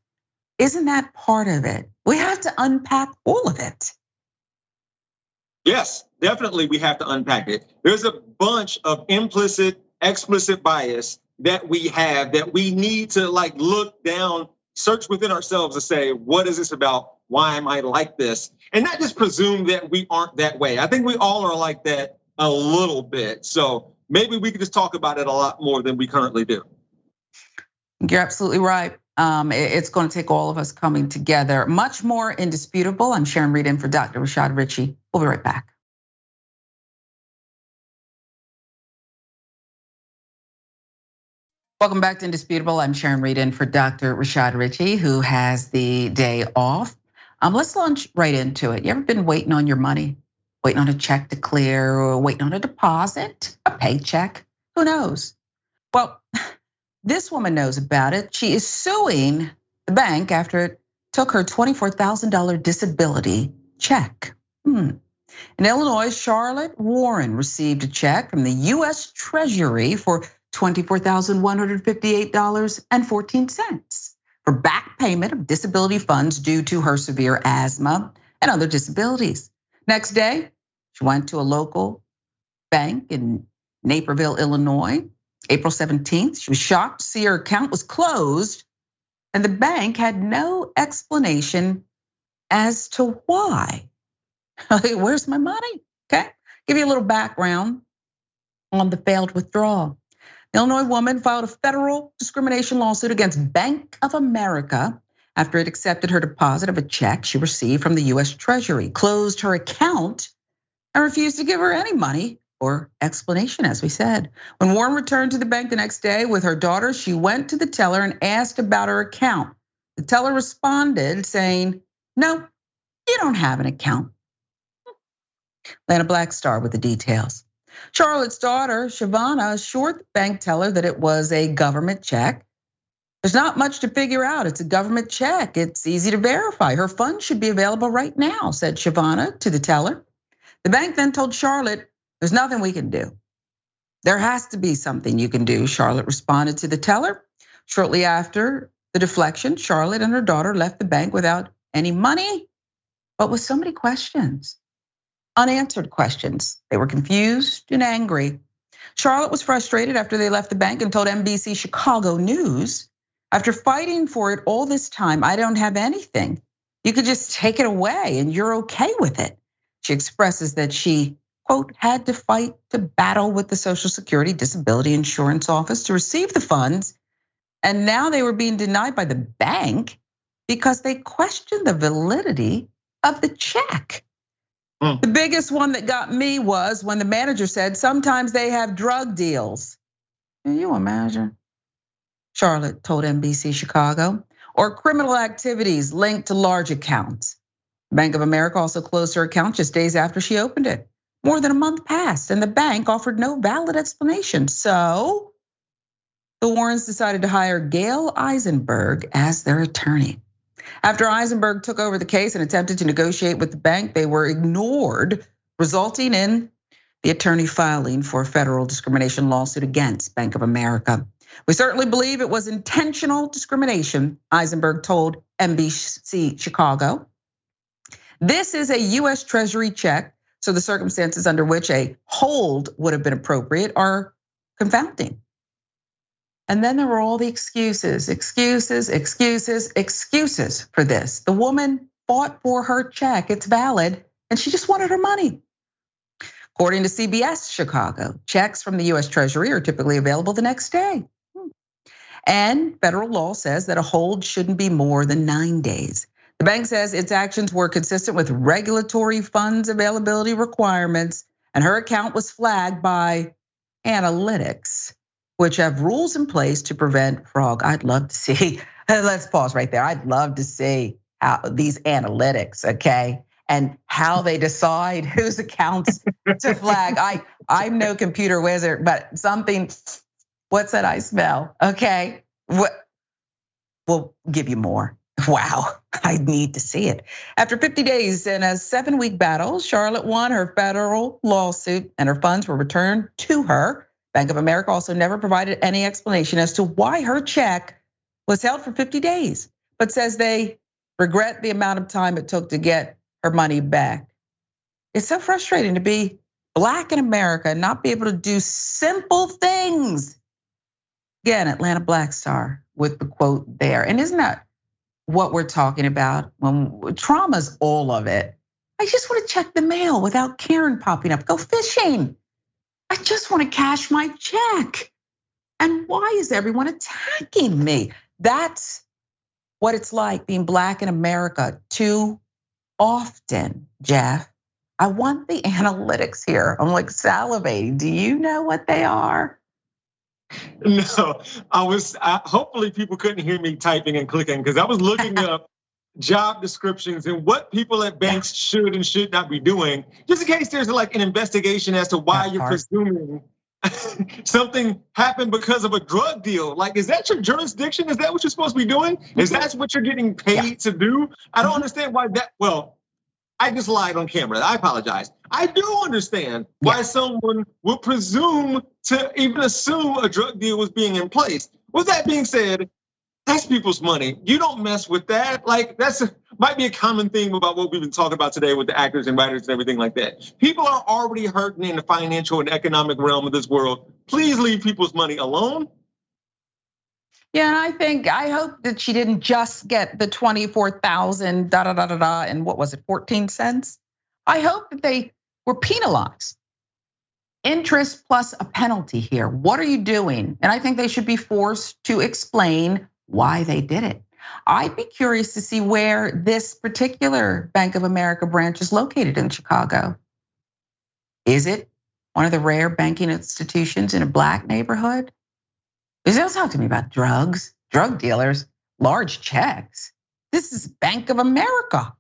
isn't that part of it? We have to unpack all of it. Yes, definitely we have to unpack it. There's a bunch of implicit, explicit bias that we have that we need to like look down, search within ourselves to say, what is this about? Why am I like this? And not just presume that we aren't that way. I think we all are like that a little bit. So maybe we could just talk about it a lot more than we currently do. You're absolutely right. It's going to take all of us coming together. Much more Indisputable. I'm Sharon Reed in for Dr. Rashad Ritchie. We'll be right back. Welcome back to Indisputable. I'm Sharon Reed in for Dr. Rashad Ritchie, who has the day off. Let's launch right into it. You ever been waiting on your money? Waiting on a check to clear or waiting on a deposit, a paycheck? Who knows? Well, this woman knows about it. She is suing the bank after it took her $24,000 disability check. In Illinois, Charlotte Warren received a check from the US Treasury for $24,158.14 for back payment of disability funds due to her severe asthma and other disabilities. Next day, she went to a local bank in Naperville, Illinois. April 17th, she was shocked to see her account was closed and the bank had no explanation as to why. Where's my money? Okay, give you a little background on the failed withdrawal. The Illinois woman filed a federal discrimination lawsuit against Bank of America after it accepted her deposit of a check she received from the US Treasury, closed her account, and refused to give her any money or explanation, as we said. When Warren returned to the bank the next day with her daughter, she went to the teller and asked about her account. The teller responded saying, "No, you don't have an account." Lana Blackstar with the details. Charlotte's daughter, Shavana, assured the bank teller that it was a government check. There's not much to figure out. It's a government check. It's easy to verify. Her funds should be available right now, said Shavana to the teller. The bank then told Charlotte, "There's nothing we can do." "There has to be something you can do," Charlotte responded to the teller. Shortly after the deflection, Charlotte and her daughter left the bank without any money, but with so many questions, unanswered questions. They were confused and angry. Charlotte was frustrated after they left the bank and told NBC Chicago News, "After fighting for it all this time, I don't have anything. You could just take it away and you're okay with it." She expresses that she, quote, had to fight to battle with the Social Security Disability Insurance Office to receive the funds. And now they were being denied by the bank because they questioned the validity of the check. The biggest one that got me was when the manager said sometimes they have drug deals. Can you imagine? Charlotte told NBC Chicago. Or criminal activities linked to large accounts. Bank of America also closed her account just days after she opened it. More than a month passed and the bank offered no valid explanation. So the Warrens decided to hire Gail Eisenberg as their attorney. After Eisenberg took over the case and attempted to negotiate with the bank, they were ignored, resulting in the attorney filing for a federal discrimination lawsuit against Bank of America. We certainly believe it was intentional discrimination, Eisenberg told NBC Chicago. This is a US Treasury check, so the circumstances under which a hold would have been appropriate are confounding. And then there were all the excuses for this. The woman fought for her check, it's valid, and she just wanted her money. According to CBS Chicago, checks from the US Treasury are typically available the next day. And federal law says that a hold shouldn't be more than 9 days. The bank says its actions were consistent with regulatory funds availability requirements, and her account was flagged by analytics, which have rules in place to prevent fraud. I'd love to see, let's pause right there. I'd love to see how these analytics, okay? And how they decide whose accounts to flag. I'm no computer wizard, but something, what's that I smell, okay? We'll give you more. Wow, I need to see it. After 50 days in a 7-week battle, Charlotte won her federal lawsuit and her funds were returned to her. Bank of America also never provided any explanation as to why her check was held for 50 days, but says they regret the amount of time it took to get her money back. It's so frustrating to be Black in America and not be able to do simple things. Again, Atlanta Black Star with the quote there. And isn't that what we're talking about? When trauma's all of it. I just want to check the mail without Karen popping up. Go fishing. I just want to cash my check. And why is everyone attacking me? That's what it's like being Black in America too often, Jeff. I want the analytics here. I'm like salivating. Do you know what they are? No, hopefully people couldn't hear me typing and clicking because I was looking up job descriptions and what people at banks should and should not be doing, just in case there's like an investigation as to why you're presuming something happened because of a drug deal. Like, is that your jurisdiction? Is that what you're supposed to be doing? Is that what you're getting paid to do? I don't understand why that, well, I just lied on camera. I apologize. I do understand why someone would presume to even assume a drug deal was being in place. With that being said, that's people's money. You don't mess with that. Like might be a common theme about what we've been talking about today with the actors and writers and everything like that. People are already hurting in the financial and economic realm of this world. Please leave people's money alone. Yeah, and I hope that she didn't just get the 24,000 and what was it, 14 cents? I hope that they were penalized. Interest plus a penalty here. What are you doing? And I think they should be forced to explain why they did it. I'd be curious to see where this particular Bank of America branch is located in Chicago. Is it one of the rare banking institutions in a Black neighborhood? Don't talk to me about drugs, drug dealers, large checks. This is Bank of America.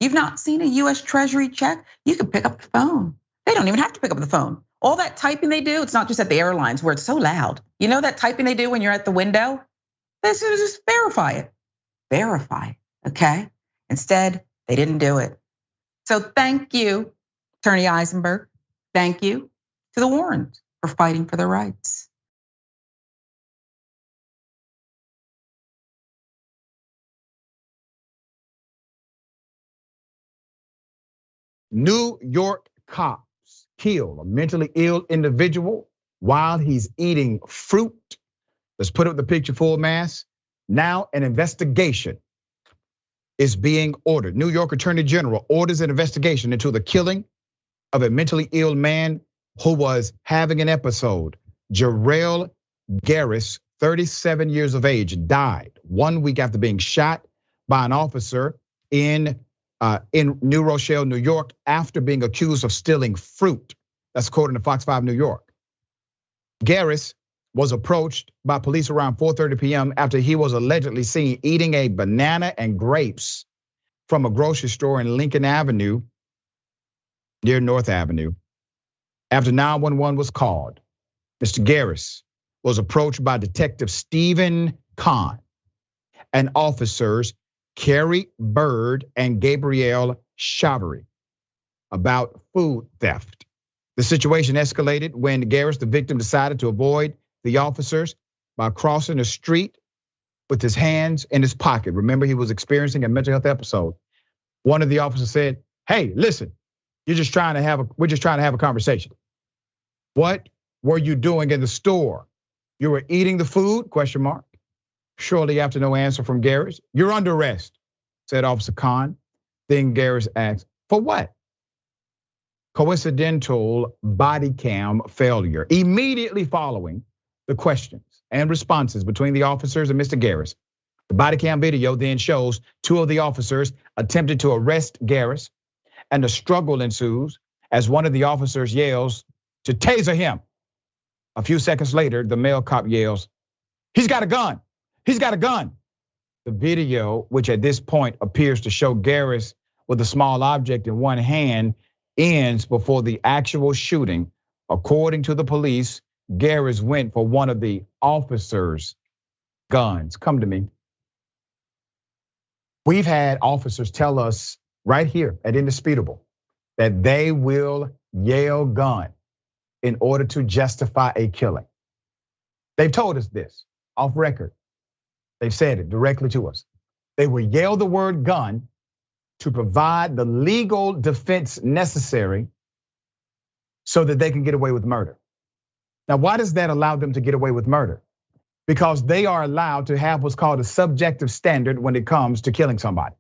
You've not seen a US Treasury check? You can pick up the phone. They don't even have to pick up the phone. All that typing they do, it's not just at the airlines where it's so loud. You know that typing they do when you're at the window? This is just verify it. Verify it, okay? Instead, they didn't do it. So thank you, Attorney Eisenberg. Thank you to the Warrens for fighting for their rights. New York cops kill a mentally ill individual while he's eating fruit. Let's put up the picture full mass. Now an investigation is being ordered. New York Attorney General orders an investigation into the killing of a mentally ill man who was having an episode. Jarrell Garris, 37 years of age, died 1 week after being shot by an officer in New Rochelle, New York, after being accused of stealing fruit. That's according to Fox 5 New York. Garris was approached by police around 4:30 p.m. after he was allegedly seen eating a banana and grapes from a grocery store in Lincoln Avenue near North Avenue. After 911 was called, Mr. Garris was approached by Detective Stephen Kahn and officers Carrie Bird and Gabrielle Chavery about food theft. The situation escalated when Garris, the victim, decided to avoid the officers by crossing the street with his hands in his pocket. Remember, he was experiencing a mental health episode. One of the officers said, "Hey, listen, we're just trying to have a conversation. What were you doing in the store? You were eating the food?" ? Shortly after no answer from Garris, "You're under arrest," said Officer Khan. Then Garris asked, "For what?" Coincidental body cam failure. Immediately following the questions and responses between the officers and Mr. Garris, the body cam video then shows two of the officers attempted to arrest Garris, and a struggle ensues as one of the officers yells to taser him. A few seconds later, the male cop yells, "He's got a gun, he's got a gun." The video, which at this point appears to show Garris with a small object in one hand, ends before the actual shooting. According to the police, Garris went for one of the officers' guns. Come to me. We've had officers tell us right here at Indisputable that they will yell gun in order to justify a killing. They've told us this off record. They've said it directly to us. They will yell the word gun to provide the legal defense necessary so that they can get away with murder. Now, why does that allow them to get away with murder? Because they are allowed to have what's called a subjective standard when it comes to killing somebody.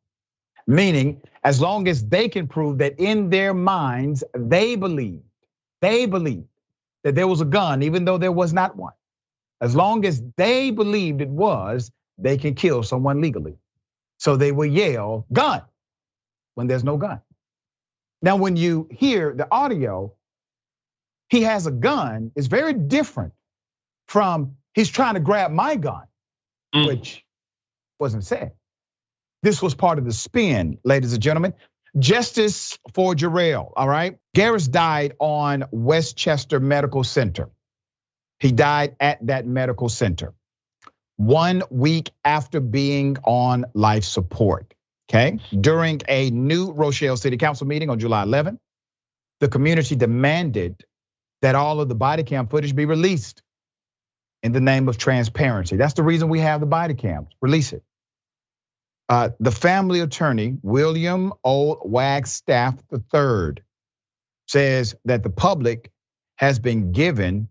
Meaning, as long as they can prove that in their minds, they believe that there was a gun, even though there was not one. As long as they believed it was, they can kill someone legally. So they will yell gun when there's no gun. Now, when you hear the audio, he has a gun, is very different from he's trying to grab my gun, which wasn't said. This was part of the spin, ladies and gentlemen. Justice for Jarrell, all right? Garris died on Westchester Medical Center. He died at that medical center 1 week after being on life support, okay? During a New Rochelle City Council meeting on July 11th, the community demanded that all of the body cam footage be released in the name of transparency. That's the reason we have the body cams, release it. The family attorney, William O. Wagstaff III, says that the public has been given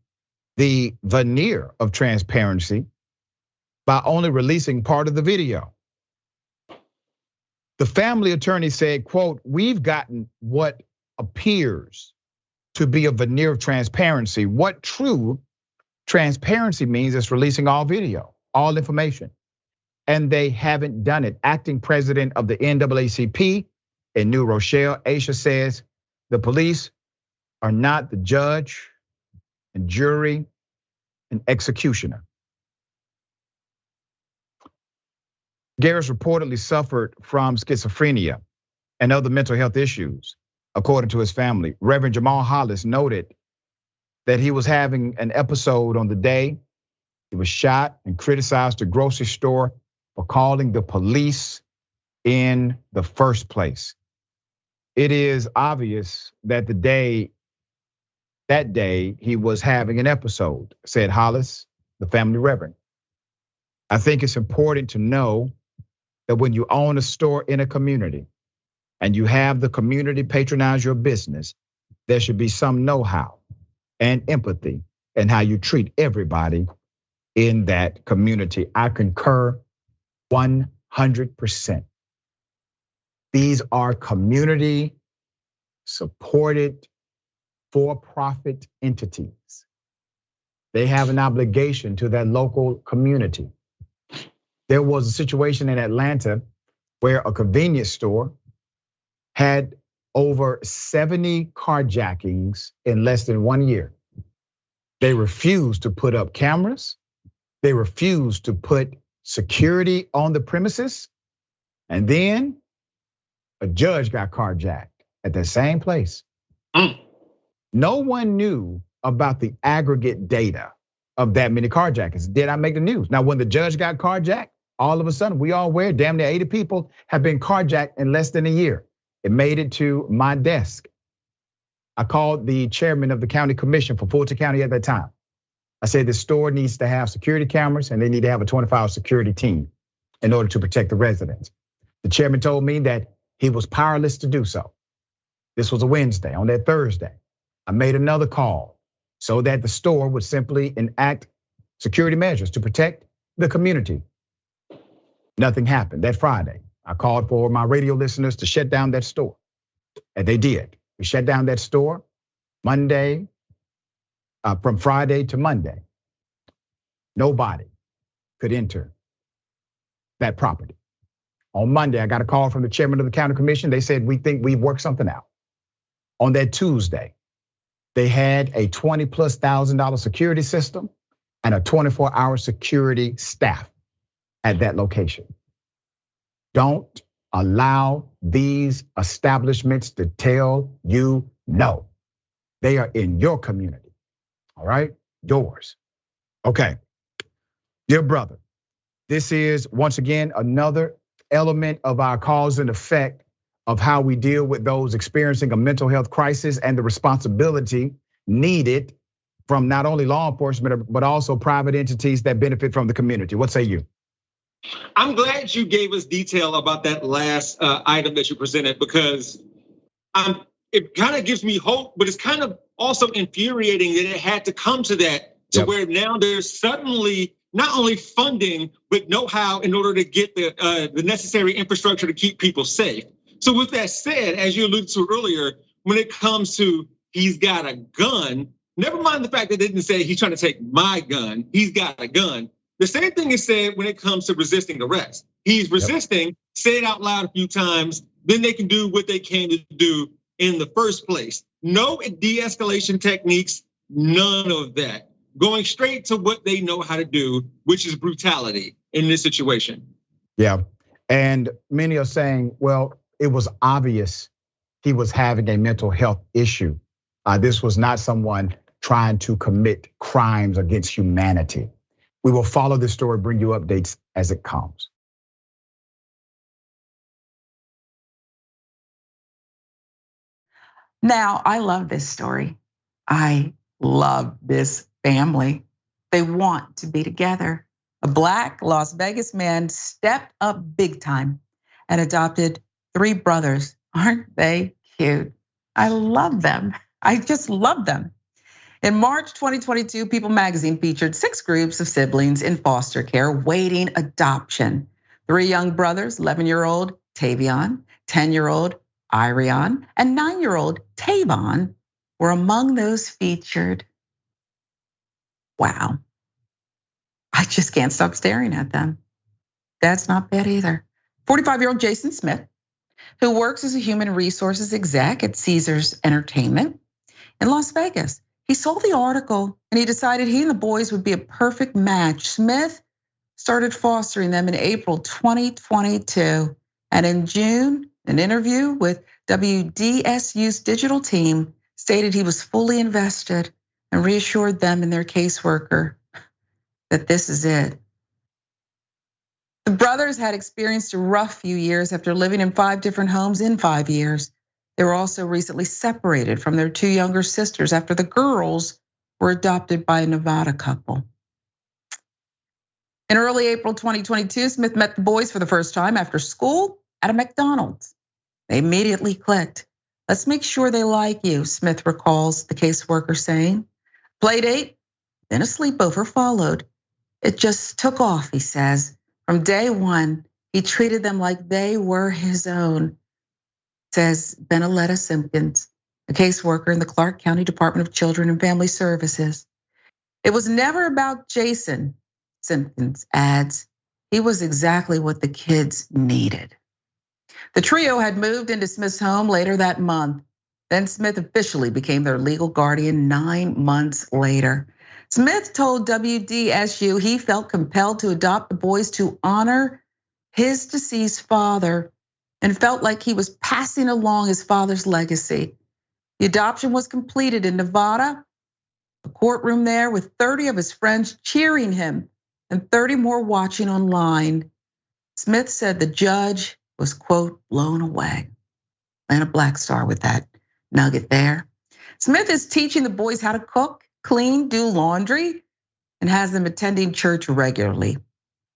the veneer of transparency by only releasing part of the video. The family attorney said, quote, "We've gotten what appears to be a veneer of transparency. What true transparency means is releasing all video, all information. And they haven't done it." Acting president of the NAACP in New Rochelle, Aisha, says the police are not the judge and jury and executioner. Garris reportedly suffered from schizophrenia and other mental health issues, according to his family. Reverend Jamal Hollis noted that he was having an episode on the day he was shot and criticized the grocery store for calling the police in the first place. It is obvious that that day he was having an episode, said Hollis, the family reverend. I think it's important to know that when you own a store in a community and you have the community patronize your business, there should be some know-how and empathy in how you treat everybody in that community. I concur 100%. These are community supported for-profit entities. They have an obligation to their local community. There was a situation in Atlanta where a convenience store had over 70 carjackings in less than 1 year. They refused to put up cameras. They refused to put security on the premises. And then a judge got carjacked at the same place. No one knew about the aggregate data of that many carjackings. Did I make the news? Now, when the judge got carjacked, all of a sudden, we all aware damn near 80 people have been carjacked in less than a year. It made it to my desk. I called the chairman of the county commission for Fulton County at that time. I said the store needs to have security cameras and they need to have a 24-hour security team in order to protect the residents. The chairman told me that he was powerless to do so. This was a Wednesday. On that Thursday, I made another call so that the store would simply enact security measures to protect the community. Nothing happened. That Friday, I called for my radio listeners to shut down that store, and they did. We shut down that store Monday, from Friday to Monday. Nobody could enter that property. On Monday, I got a call from the chairman of the county commission. They said, we think we've worked something out. On that Tuesday, they had a $20,000+ security system and a 24-hour security staff at that location. Don't allow these establishments to tell you no. They are in your community, all right? Yours. Okay, dear brother, this is once again another element of our cause and effect of how we deal with those experiencing a mental health crisis and the responsibility needed from not only law enforcement, but also private entities that benefit from the community. What say you? I'm glad you gave us detail about that last item that you presented, because it kind of gives me hope, but it's kind of also infuriating that it had to come to that, to where now there's suddenly not only funding, but know-how in order to get the necessary infrastructure to keep people safe. So with that said, as you alluded to earlier, when it comes to he's got a gun, never mind the fact that they didn't say he's trying to take my gun, he's got a gun. The same thing is said when it comes to resisting arrest. He's resisting, say it out loud a few times, then they can do what they came to do in the first place. No de-escalation techniques, none of that. Going straight to what they know how to do, which is brutality in this situation. Yeah, and many are saying, well, it was obvious he was having a mental health issue. This was not someone trying to commit crimes against humanity. We will follow this story, bring you updates as it comes. Now, I love this story. I love this family. They want to be together. A Black Las Vegas man stepped up big time and adopted 3 brothers. Aren't they cute? I love them. I just love them. In March 2022, People magazine featured 6 groups of siblings in foster care waiting adoption. 3 young brothers, 11-year-old Tavion, 10-year-old Irion, and 9-year-old Tavon were among those featured. Wow. I just can't stop staring at them. That's not bad either. 45-year-old Jason Smith, who works as a human resources exec at Caesars Entertainment in Las Vegas. He saw the article and he decided he and the boys would be a perfect match. Smith started fostering them in April 2022. And in June, an interview with WDSU's digital team stated he was fully invested and reassured them and their caseworker that this is it. The brothers had experienced a rough few years after living in 5 different homes in 5 years. They were also recently separated from their 2 younger sisters after the girls were adopted by a Nevada couple. In early April 2022, Smith met the boys for the first time after school at a McDonald's. They immediately clicked. Let's make sure they like you, Smith recalls the caseworker saying. Play date, then a sleepover followed. It just took off, he says. From day one, he treated them like they were his own, says Benaletta Simpkins. a caseworker in the Clark County Department of Children and Family Services. It was never about Jason, Simpkins adds. He was exactly what the kids needed. The trio had moved into Smith's home later that month. Then Smith officially became their legal guardian 9 months later. Smith told WDSU he felt compelled to adopt the boys to honor his deceased father and felt like he was passing along his father's legacy. The adoption was completed in Nevada, a courtroom there with 30 of his friends cheering him and 30 more watching online. Smith said the judge was, quote, blown away. And a black star with that nugget there. Smith is teaching the boys how to cook, clean, do laundry, and has them attending church regularly.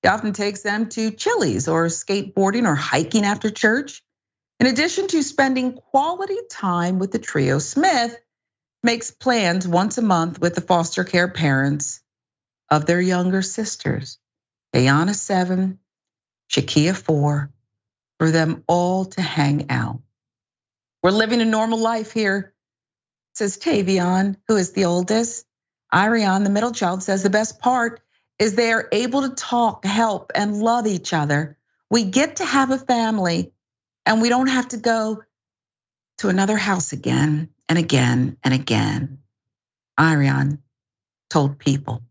He often takes them to Chili's or skateboarding or hiking after church. In addition to spending quality time with the trio, Smith makes plans once a month with the foster care parents of their younger sisters, Ayana 7, Shakia 4, for them all to hang out. We're living a normal life here, says Tavion, who is the oldest. Ariane, the middle child, says the best part is they are able to talk, help, and love each other. We get to have a family and we don't have to go to another house again and again and again. Ariane told People.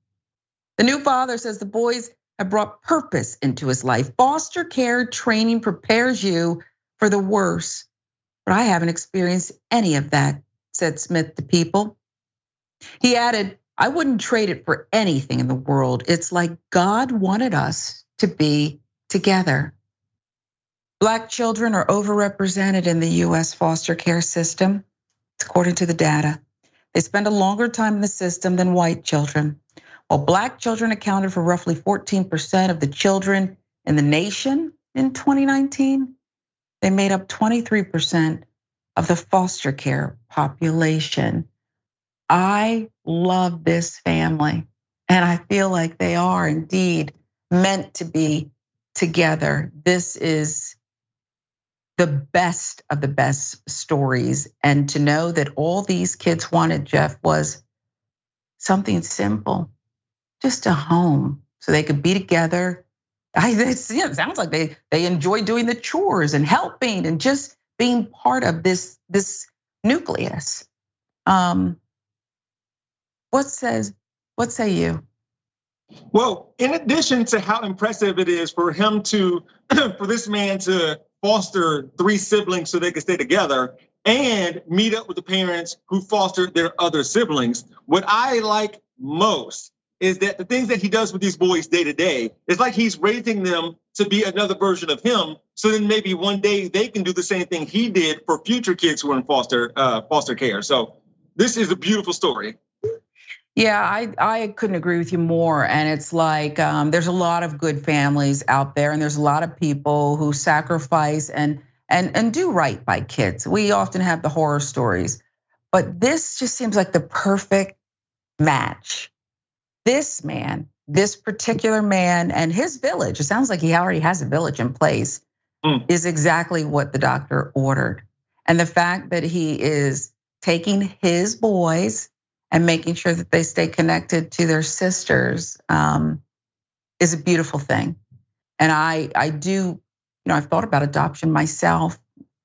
The new father says the boys have brought purpose into his life. Foster care training prepares you for the worst, but I haven't experienced any of that, said Smith to People. He added, I wouldn't trade it for anything in the world. It's like God wanted us to be together. Black children are overrepresented in the US foster care system, according to the data. They spend a longer time in the system than white children. While Black children accounted for roughly 14% of the children in the nation in 2019, they made up 23% of the foster care population. I love this family, and I feel like they are indeed meant to be together. This is the best of the best stories, and to know that all these kids wanted, Jeff, was something simple, just a home so they could be together. It sounds like they enjoy doing the chores and helping and just being part of this nucleus. What say you? Well, in addition to how impressive it is for him to, for this man to foster 3 siblings so they can stay together and meet up with the parents who fostered their other siblings, what I like most is that the things that he does with these boys day to day, it's like he's raising them to be another version of him. So then maybe one day they can do the same thing he did for future kids who are in foster care. So this is a beautiful story. Yeah, I couldn't agree with you more. And it's like there's a lot of good families out there, and there's a lot of people who sacrifice and do right by kids. We often have the horror stories, but this just seems like the perfect match. This man, this particular man, and his village, it sounds like he already has a village in place, is exactly what the doctor ordered. And the fact that he is taking his boys and making sure that they stay connected to their sisters is a beautiful thing. And I do, I've thought about adoption myself,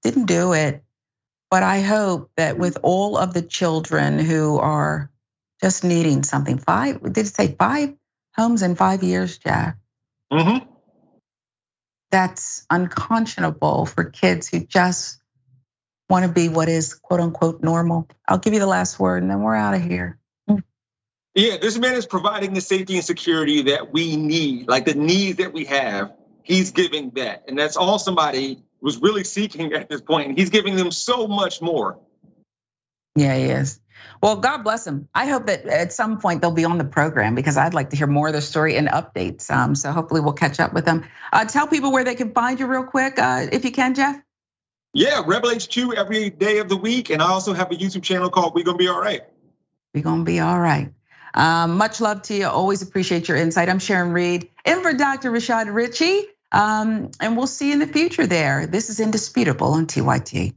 didn't do it, but I hope that with all of the children who are just needing something, did it say 5 homes in 5 years, Jack? Mm-hmm. That's unconscionable for kids who just want to be what is quote unquote normal. I'll give you the last word and then we're out of here. Yeah, this man is providing the safety and security that we need, like the needs that we have. He's giving that. And that's all somebody was really seeking at this point. And he's giving them so much more. Yeah, he is. Well, God bless him. I hope that at some point they'll be on the program because I'd like to hear more of their story and updates. So hopefully we'll catch up with them. Tell people where they can find you real quick, if you can, Jeff. Yeah, Rebel HQ every day of the week. And I also have a YouTube channel called We Gonna Be All Right. We Gonna Be All Right. Much love to you. Always appreciate your insight. I'm Sharon Reed, in for Dr. Rashad Ritchie. And we'll see you in the future there. This is Indisputable on TYT.